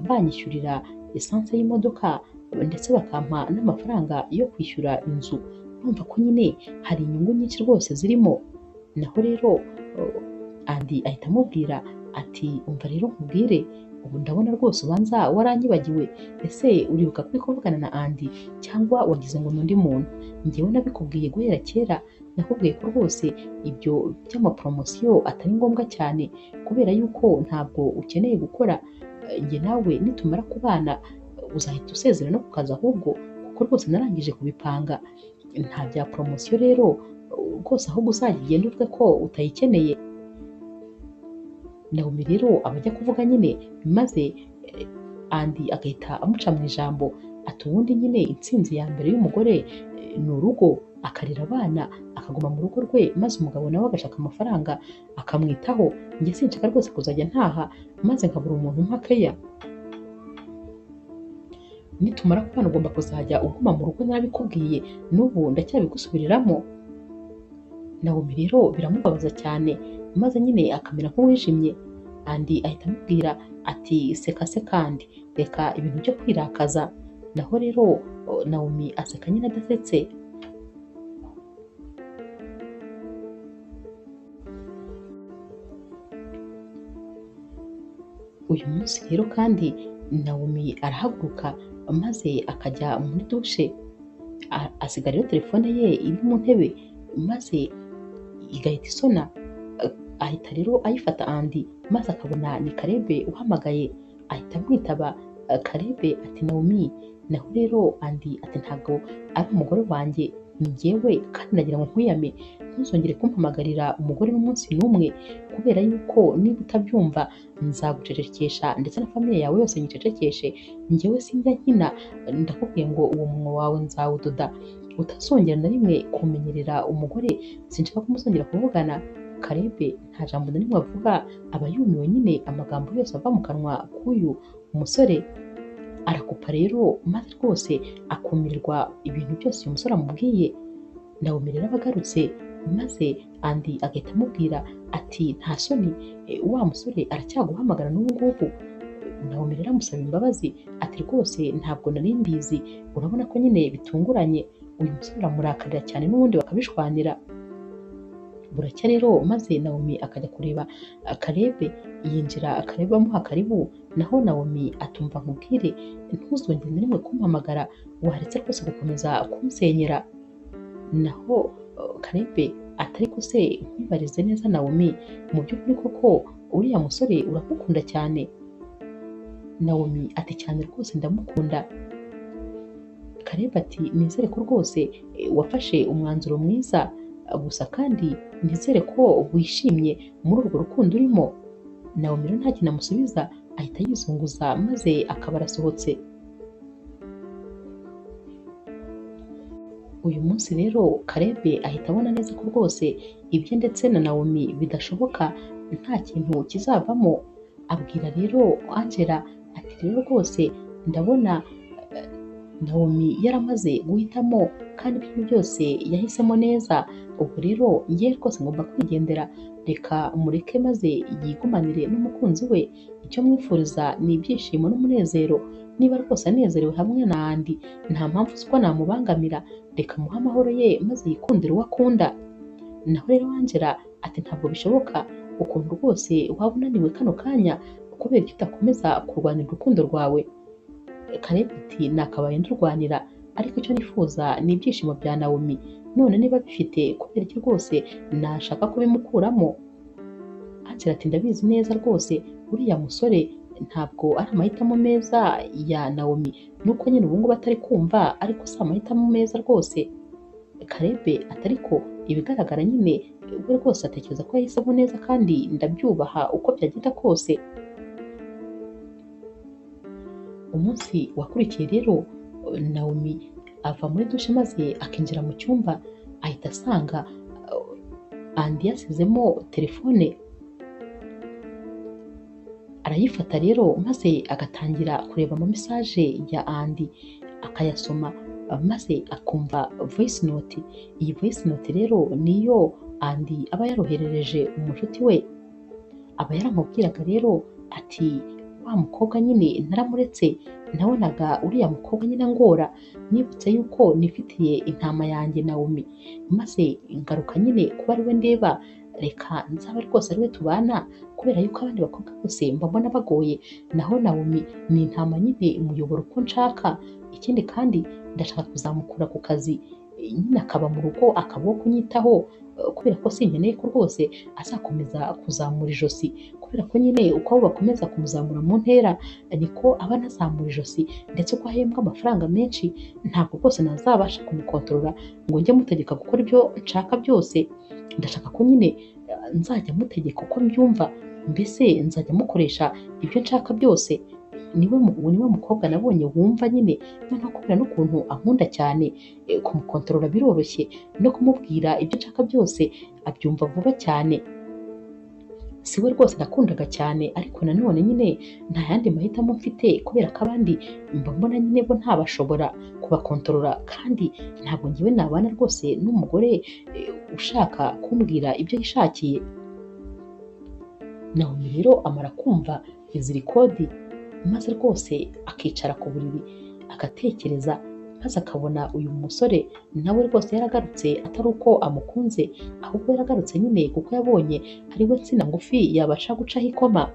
banyishyurira esanse y'imodoka ndetse bakampa n'amafaranga yo kwishyura inzu. Urumva ko nyine hari inyungu nyinshi rwose zirimo. Naho rero Andy ahita amubwira ati umva rero nkubwire, ubu ndabona rwose ubanza waranyibagiwe. Ese uribuka ko uri kuvugana na Andy cyangwa wagize ngo ni undi muntu? Njyewe nabikubwiye guhera kera, nakubwiye ko rwose ibyo by'amaporomosiyo atari ngombwa cyane, kubera yuko ntabwo ukeneye gukora. Njye nawe nitumara kubana uzahita usezera no ku kazi ahubwo, kuko rwose narangije kubipanga. Nta bya poromosiyo rero rwose, ahubwo uzajya ugenda uvuge ko utayikeneye. Naomi rero aba ajya kuvuga nyine, maze Andy agahita amuca mu ijambo ati ubundi nyine intsinzi ya mbere y'umugore ni urugo, akarera abana, akaguma mu rugo rwe, maze umugabo nawe agashaka amafaranga akamwitaho. Njye sinshaka rwose kuzajya ntaha maze nkabura umuntu umpa keya. Nitumara kubana ugomba kuzajya uguma mu rugo, narabikubwiye, n'ubu ndacyabigusubiriramo. Naomi rero biramubabaza cyane, maze nyine akamera nk'uwijimye. Andy ahita amubwira ati seka se kandi reka ibintu byo kwirakaza. Naho rero Naomi aseka nyine adasetse. Uyu munsi rero kandi Naomi arahaguruka maze akajya muri dushe, asiga rero telefone ye iri mu ntebe, maze igahita isona. Ahita rero ayifata Andy, maze akabona ni Karebe uhamagaye, ahita amwitaba. Karebe ati Naomi. Naho rero Andy ati ntabwo ari umugore wanjye, ni njyewe, kandi nagira ngo nkwiyame ntuzongere kumpamagarira umugore n'umunsi n'umwe, kubera yuko niba utabyumva nzagucecekesha ndetse na famiye yawe yose nyicecekeshe. Njyewe sinjya nkina, ndakubwiye ngo uwo munwa wawe nzawudoda, utazongera na rimwe kumenyerera umugore, sinshaka ko muzongera kuvugana. Karebe nta jambo na rimwe avuga, aba yumiwe nyine amagambo yose ava mu kanwa k'uyu umusore. Arakupa rero, maze rwose akumirirwa ibintu byose uyu musore amubwiye. Naomi rero aba agarutse, maze Andy agahita amubwira ati nta soni, wa musore aracyaguhamagara n'ubu ngubu? Naomi rero amusaba imbabazi ati rwose ntabwo nari mbizi, urabona ko nyine bitunguranye. Uyu musore aramurakarira cyane n'ubundi bakabishwanira. Buracya rero, maze Naomi akajya kureba Karebe, yinjira Karebe amuha karibu. Naho Naomi atumva nkubwire, ntuzongere na rimwe kumpamagara, waretse rwose gukomeza kunsenyera. Naho Karebe atari ko se nkwibarize neza Naomi, mu by'ukuri koko uriya musore uramukunda cyane? Naomi ati cyane rwose ndamukunda. Karebe ati nizere ko rwose wafashe umwanzuro mwiza, gusa kandi nizere ko wishimye muri urwo rukundo urimo. Naomi rero nta kintu amusubiza, ahita yizunguza maze akaba arasohotse. Uyu munsi rero Karebe ahita abona neza ko rwose ibye ndetse na Naomi bidashoboka, nta kintu kizavamo. Abwira rero Angela ati rero rwose ndabona Naomi yaramaze guhitamo kandi ibyo byose yahisemo neza. Ubu rero ngiye rwose ngomba kwigendera, reka mureke maze yigumanire n'umukunzi we. Icyo mwifuriza ni ibyishimo n'umunezero. Niba rwose anezerewe hamwe na Andy, nta mpamvu z'uko namubangamira, reka muhe amahoro ye maze yikundire uwo akunda. Naho rero Angela ati ntabwo bishoboka, ukuntu rwose waba unaniwe kano kanya kubera icyo utakomeza kurwanira urukundo rwawe. Caleb ati nakabaye ndurwanira ariko icyo nifuza ni ibyishimo bya Naomi, none niba bifite kubera iki rwose nashaka kubimukuramo. Angela ati ndabizi neza rwose uriya musore ntabwo ari amahitamo meza ya Naomi, nuko nyine ubu ngubu atari kumva ariko si amahitamo meza rwose. Caleb ati ariko ibigaragara nyine we rwose atekereza ko yahisemo neza kandi ndabyubaha uko byagenda kose. Umunsi wakurikiye rero Naomi ava muri dushe maze akinjira mu cyumba ahita asanga Andy yasizemo telefone. Arayifata rero maze agatangira kureba ama message ya Andy akayasoma maze akumva voice note. Iyi voice note rero niyo Andy aba yaroherereje umushuti we, aba yaramubwiraga rero ati wa mukobwa nyine naramuretse, nabonaga uriya mukobwa nyine angora, nibutse yuko nifitiye intama yanjye Naomi, maze ngaruka nyine kuba ari we ndeba, reka nzaba rwose ari we tubana kubera yuko abandi bakobwa bose mbabona bagoye, naho Naomi ni intama nyine muyobora uko nshaka. Ikindi kandi ndashaka kuzamukura ku kazi nyine akaba mu rugo akabaho kunyitaho, kubera ko sinkeneye ko rwose azakomeza kuzamura ijosi, kubera ko nyine uko abo bakomeza kumuzamura mu ntera niko aba anazamura ijosi, ndetse uko ahembwa amafaranga menshi ntabwo rwose nazabasha kumukontorora ngo njye mutegeka gukora ibyo nshaka byose. Ndashaka ko nyine nzajya mutegeka uko mbyumva, mbese nzajya mukoresha ibyo nshaka byose. Niwe mukobwa nabonye wumva nyine, noneho kubera n'ukuntu ankunda cyane, kumukontorora biroroshye, no kumubwira ibyo nshaka byose abyumva vuba cyane. Siwe rwose nakundaga cyane, ariko nanone nyine nta yandi mahitamo mfite kubera ko abandi mba mbona nyine bo ntabashobora kubakontorora, kandi ntabwo njyewe nabana rwose n'umugore ushaka kumbwira ibyo yishakiye. Naomi rero amara kumva izi rekodi maze rwose akicara ku buriri agatekereza, maze akabona uyu musore nawe rwose yaragarutse atari uko amukunze, ahubwo yaragarutse nyine kuko yabonye ari we nsina ngufi yabasha gucaho ikoma.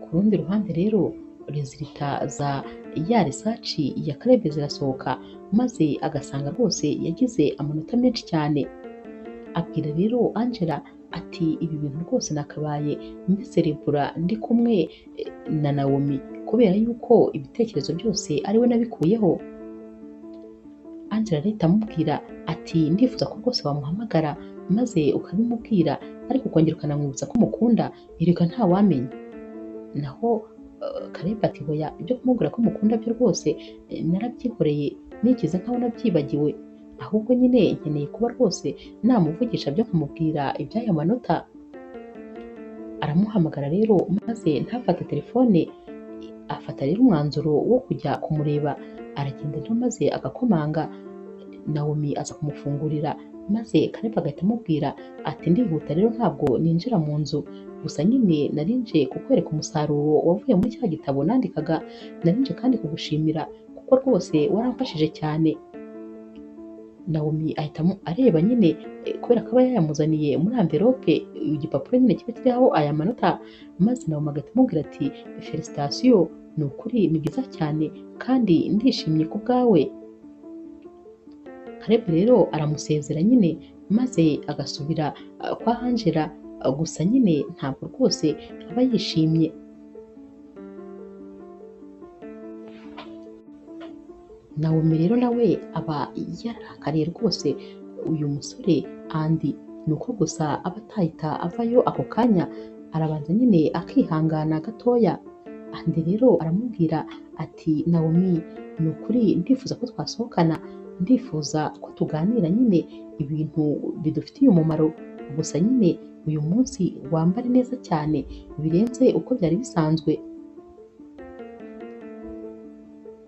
Ku rundi ruhande rero rezilita za ya research ya Caleb zirasohoka, maze agasanga rwose yagize amanota menshi cyane. Abwira rero Angela ati ibi bintu rwose nakabaye mbiserebura ndi kumwe na Naomi, kubera yuko ibitekerezo byose ari we nabikuyeho. Angela leta amubwira ati ndifuza ko rwose wamuhamagara maze ukabimubwira, ariko ukongera ukanamwibutsa ko umukunda, erega nta wamenya. Naho Caleb ati hoya, ibyo kumubwira ko mukunda byo rwose narabyihoreye, nigeze nkaho nabyibagiwe, ahubwo nyine nkeneye kuba rwose namuvugisha byo nkamubwira iby'aya manota. Aramuhamagara rero maze ntafate telefone, afata rero umwanzuro wo kujya kumureba. Aragenda rero maze agakomanga, Naomi aza kumufungurira, maze Caleb agahita amubwira ati ndihuta rero ntabwo ninjira mu nzu, gusa nyine narinje kukwereka umusaruro wavuye muri cya gitabo nandikaga, narinje kandi kugushimira kuko rwose waramfashije cyane. Naomi ahita areba nyine kubera ko aba yayamuzaniye muri amverope, igipapuro nyine kiba kiriho aya manota, maze Naomi agahita amubwira ati felicitasiyo, ni ukuri ni byiza cyane kandi ndishimye ku bwawe. Caleb rero aramusezera nyine maze agasubira kwa Angela, gusa nyine ntabwo rwose aba yishimye. Naomi rero nawe aba yarakariye rwose uyu musore Andy, ni uko gusa aba atahita avayo ako kanya, arabanza nyine akihangana gatoya. Andy rero aramubwira ati Naomi, ni ukuri ndifuza ko twasohokana, ndifuza ko tuganira nyine ibintu bidufitiye umumaro, gusa nyine uyu munsi wambare neza cyane birenze uko byari bisanzwe.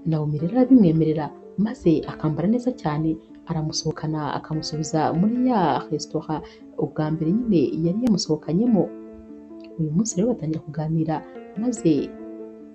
Naomi rero arabimwemerera maze akambara neza cyane, aramusohokana akamusubiza muri ya resitora ubwa mbere nyine yari yamusohokanyemo. Uyu munsi rero batangira kuganira, maze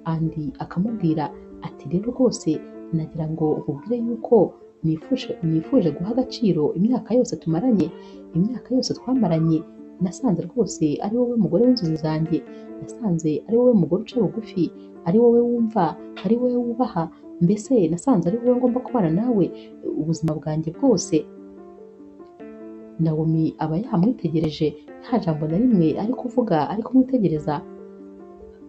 Andy akamubwira ati rero rwose nagira ngo nkubwire yuko nifuje guha agaciro imyaka yose tumaranye, imyaka yose twamaranye, nasanze rwose ari wowe mugore w'inzozi zanjye, nasanze ari wowe mugore uca bugufi, ari wowe wumva, ari wowe wubaha, mbese nasanze ari wowe ngomba kubana nawe ubuzima bwanjye bwose. Nawomi aba yamwitegereje, nta jambo na rimwe ari kuvuga, ari kumwitegereza.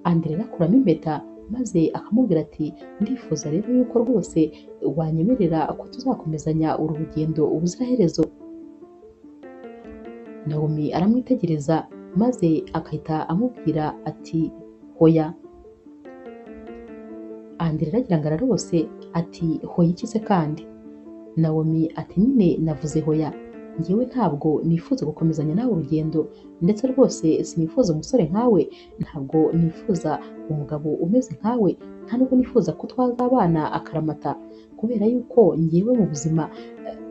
Andi rero akuramo impeta maze akamubwira ati ndifuza rero yuko rwose wanyemerera ko tuzakomezanya uru rugendo ubuziraherezo. Nawomi aramwitegereza maze agahita amubwira ati hoya. Andi rero agira ngo ararose ati hoya iki se kandi? Nawomi ati nyine navuze hoya, njyewe ntabwo nifuza gukomezanya nawe urugendo, ndetse rwose sinifuza umusore nkawe, ntabwo nifuza umugabo umeze nkawe, nta nubwo nifuza ko twazabana akaramata, kubera yuko njyewe mu buzima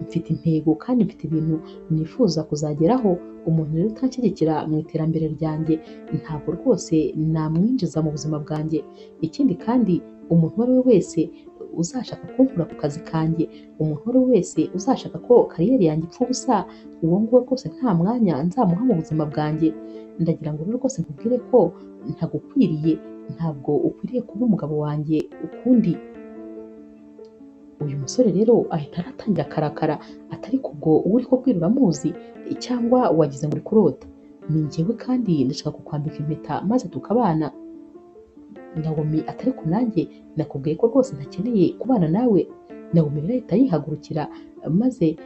mfite intego kandi mfite ibintu nifuza kuzageraho. Umuntu rero utanshyigikira mu iterambere ryanjye ntabwo rwose namwinjiza mu buzima bwanjye. Ikindi kandi umuntu uwo ari we wese uzashaka kunkura ku kazi kanjye, umuntu uwo ari we wese uzashaka ko kariyeri yanjye ipfa ubusa, uwo nguwo rwose nta mwanya nzamuha mu buzima bwanjye. Ndagira ngo rero rwose nkubwire ko ntagukwiriye, ntabwo ukwiriye kuba umugabo wanjye ukundi. Uyu musore rero ahita aratangira akarakara, atari kubwo uwo uri kubwira uramuzi cyangwa wagize ngo uri kurota? Ni njyewe kandi ndashaka kukwambika impeta maze tukabana. Nawomi ati ariko nanjye nakubwiye ko rwose ntakeneye kubana nawe. Nawomi rero ahita yihagurukira maze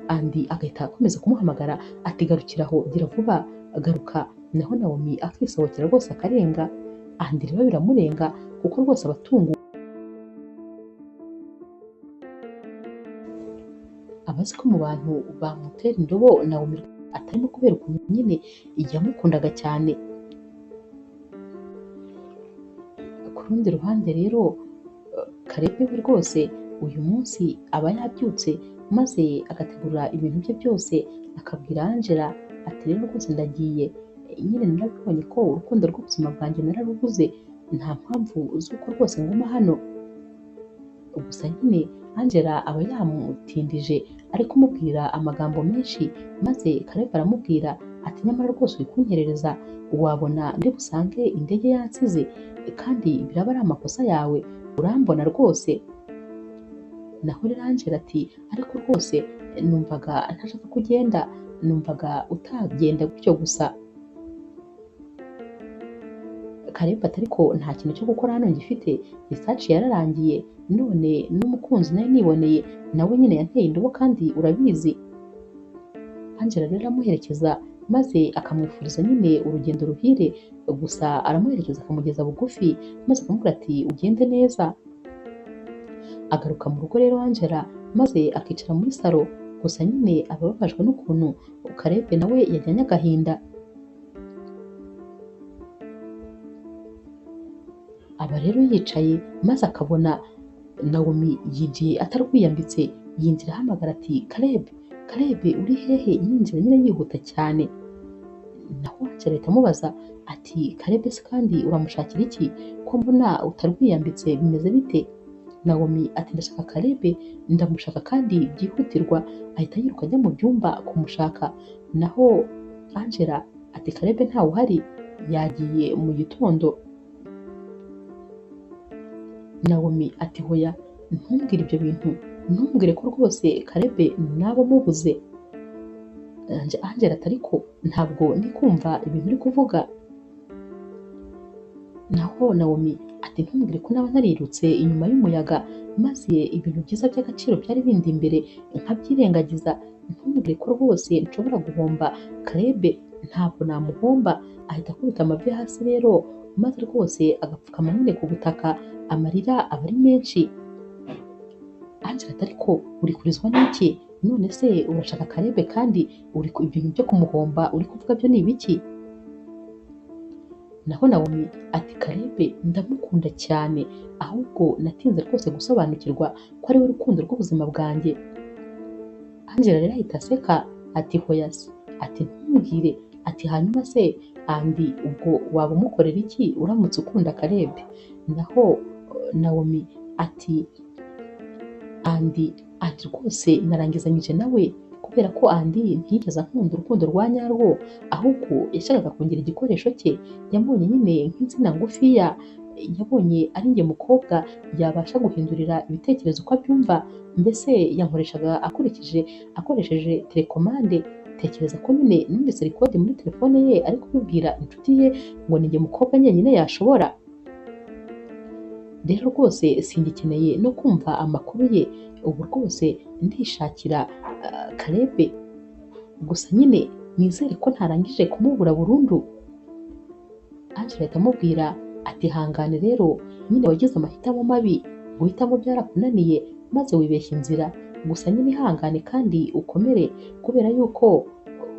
Andi agahita akomeza kumuhamagara ati garukira aho, gira vuba, garuka. Naho Nawomi akisohokera rwose akarenga. Andi rero biramurenga kuko rwose abatungu abazi ko mu bantu bamutera indobo Nawomi atarimo, kubera ukuntu nyine yamukundaga cyane. Ku rundi ruhande rero Kalebu we rwose uyu munsi aba yabyutse maze agategura ibintu bye byose, akabwira Angela ati rero rwose ndagiye, nyine narabibonye ko urukundo rw'ubuzima bwanjye nararubuze, nta mpamvu z'uko rwose nguma hano. Gusa nyine Angela aba yamutindije ari kumubwira amagambo menshi, maze Kalebu aramubwira ati nyamara rwose uri kunkerereza, wabona ndi busange indege yansize, kandi biraba ari amakosa yawe, urambona rwose. Naho rero Angela ati ariko rwose numvaga ntashaka kugenda, numvaga utagenda gutyo gusa. Kalebu ati ariko nta kintu cyo gukora hano ngifite, research yararangiye, none n'umukunzi nawe niboneye nawe nyine yanteye indobo kandi urabizi. Angela rero aramuherekeza maze akamwifuriza nyine urugendo ruhire, gusa aramuherekeza akamugeza bugufi maze akamubwira ati ugende neza. Agaruka mu rugo rero Angela maze akicara muri salo, gusa nyine aba ababajwe n'ukuntu Kalebu nawe yajyanye agahinda. Aba rero yicaye maze akabona Nawomi yinjiye atarwiyambitse, yinjira ahamagara ati Kalebu, Kalebu uri hehe? Yinjira nyine yihuta cyane. Naho Angela ahita amubaza ati Kalebu se kandi uramushakira iki, ko mbona utarwiyambitse, bimeze bite? Nawomi ati ndashaka Kalebu, ndamushaka kandi byihutirwa. Ahita yiruka ajya mu byumba kumushaka. Naho Angela ati Kalebu ntawe uhari, yagiye mu gitondo. Nawomi ati hoya, ntumbwire ibyo bintu, ntumbwire ko rwose Kalebu naba mubuze. Angela ati ariko ntabwo ndi kumva ibintu uri kuvuga. Naho Nawomi ati ntumbwire ko naba narirutse inyuma y'umuyaga, maze ibintu byiza by'agaciro byari bindi imbere nkabyirengagiza. Ntumbwire ko rwose nshobora guhomba Kalebu, ntabwo namuhomba. Ahita akubita amavi hasi rero maze rwose agapfukama nyine ku butaka, amarira aba ari menshi. Angela ati ariko uri kurizwa n'iki? None se urashaka Kalebu kandi ibintu byo kumuhomba uri kuvuga byo ni ibiki? Naho Nawomi ati Kalebu ndamukunda cyane, ahubwo natinze rwose gusobanukirwa ko ari we rukundo rw'ubuzima bwanjye. Angela rero ahita aseka ati hoya se, ati ntumbwire, ati hanyuma se Andi ubwo waba umukorera iki uramutse ukunda Kalebu? Naho Nawomi ati Andi rwose narangizanyije nawe, kubera ko Andy ntiyigeze akunda urukundo rwa nyarwo, ahubwo yashakaga kongera igikoresho cye. Yambonye nyine nk'insina ngufiya, yabonye ari njye mukobwa yabasha guhindurira ibitekerezo uko abyumva, mbese yankoreshaga akoresheje telekomande. Tekereza ko nyine numvise rekodi muri telefone ye ari kubibwira inshuti ye ngo ni njye mukobwa nyenyine yashobora. Rero rwose singikeneye no kumva amakuru ye, ubu rwose ndishakira Caleb, gusa nyine nizere ko ntarangije kumubura burundu. Angela ahita amubwira ati hangane rero, nyine wagize amahitamo mabi, guhitamo byarakunaniye maze wibeshya inzira, gusa nyine ihangane kandi ukomere, kubera yuko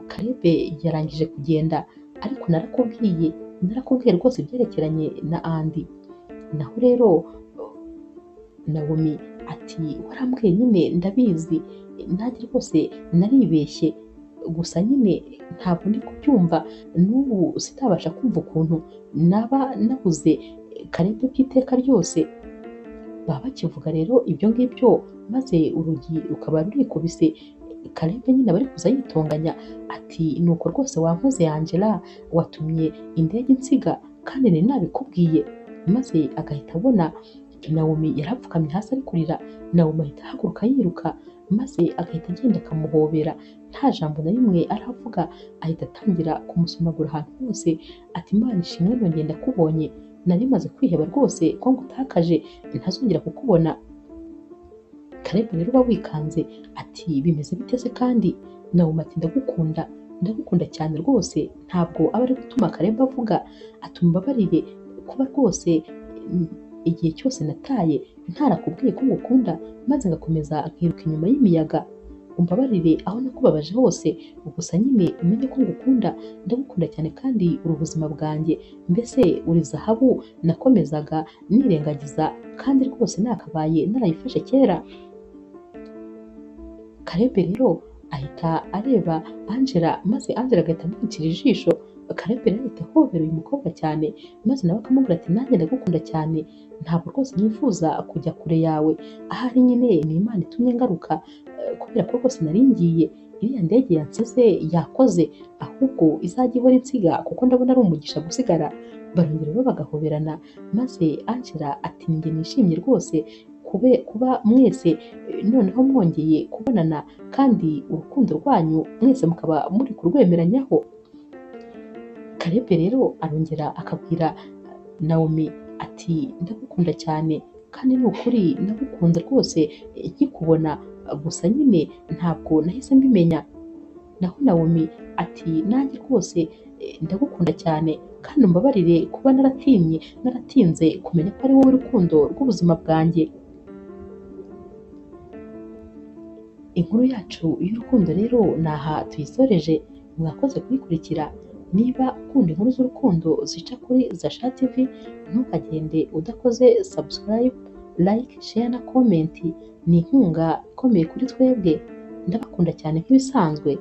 Caleb yarangije kugenda, ariko narakubwiye rwose ibyerekeranye na Andy. Naho rero Naomi ati warambwiye nyine ndabizi, nanjye rwose naribeshye, gusa nyine ntabwo ndi kubyumva, n'ubu sitabasha kumva ukuntu naba nabuze Caleb by'iteka ryose. Baba bakivuga rero ibyo ngibyo, maze urugi rukaba rurikubise. Caleb nyine aba ari kuza yitonganya ati nuko rwose wankoze Angela, watumye indege insiga kandi nari nabikubwiye. Maze agahita abona Naomi yarapfukamye hasi ari kurira. Naomi ahita ahaguruka yiruka, maze agahita agenda akamuhobera, nta jambo na rimwe aravuga. Ahita atangira kumusomagura ahantu hose ati Imana ishimwe nongeye ndakubonye, nari maze kwiheba rwose ko ngutakaje ntazongera kukubona. Caleb rero uba wikanze ati bimeze bite se kandi? Naomi ati ndagukunda cyane rwose. Ntabwo aba ari gutuma Caleb avuga, atumbabarire kuba rwose igihe cyose nataye ntarakubwiye ko ngukunda, maze ngakomeza nkiruka inyuma y'imiyaga. Umbabarire aho nakubabaje hose, gusa nyine umenye ko ngukunda, ndagukunda cyane kandi uri ubuzima bwanjye, mbese uri zahabu nakomezaga nirengagiza, kandi rwose nakabaye narayifashe kera. Caleb rero ahita areba Angela, maze Angela agahita amwicira ijisho. Caleb rero ahita ahobera uyu mukobwa cyane, maze nawe akamubwira ati nanjye ndagukunda cyane, ntabwo rwose nifuza kujya kure yawe, ahari nyine ni Imana itumye ngaruka, kubera ko rwose nari ngiye, iriya ndege yansize yakoze, ahubwo izajya ihora insiga kuko ndabona ari umugisha gusigara. Barongera rero bagahoberana, maze Angela ati njye nishimye rwose kuba mwese noneho mwongeye kubonana, kandi urukundo rwanyu mwese mukaba muri kurwemeranyaho. Caleb rero arongera akabwira Naomi ati ndagukunda cyane, kandi ni ukuri nagukunze rwose nkikubona, gusa nyine ntabwo nahise mbimenya. Naho Naomi ati nanjye rwose ndagukunda cyane, kandi umbabarire kuba naratinze kumenya ko ari wowe rukundo rw'ubuzima bwanjye. Inkuru yacu y'urukundo rero ni aha tuyisoreje. Mwakoze kuyikurikira. Niba ukunda inkuru z'urukundo zica kuri Zasha TV, ntukagende udakoze subscribe, like, share na comment. Ni inkunga ikomeye kuri twebwe. Ndabakunda cyane nk'ibisanzwe.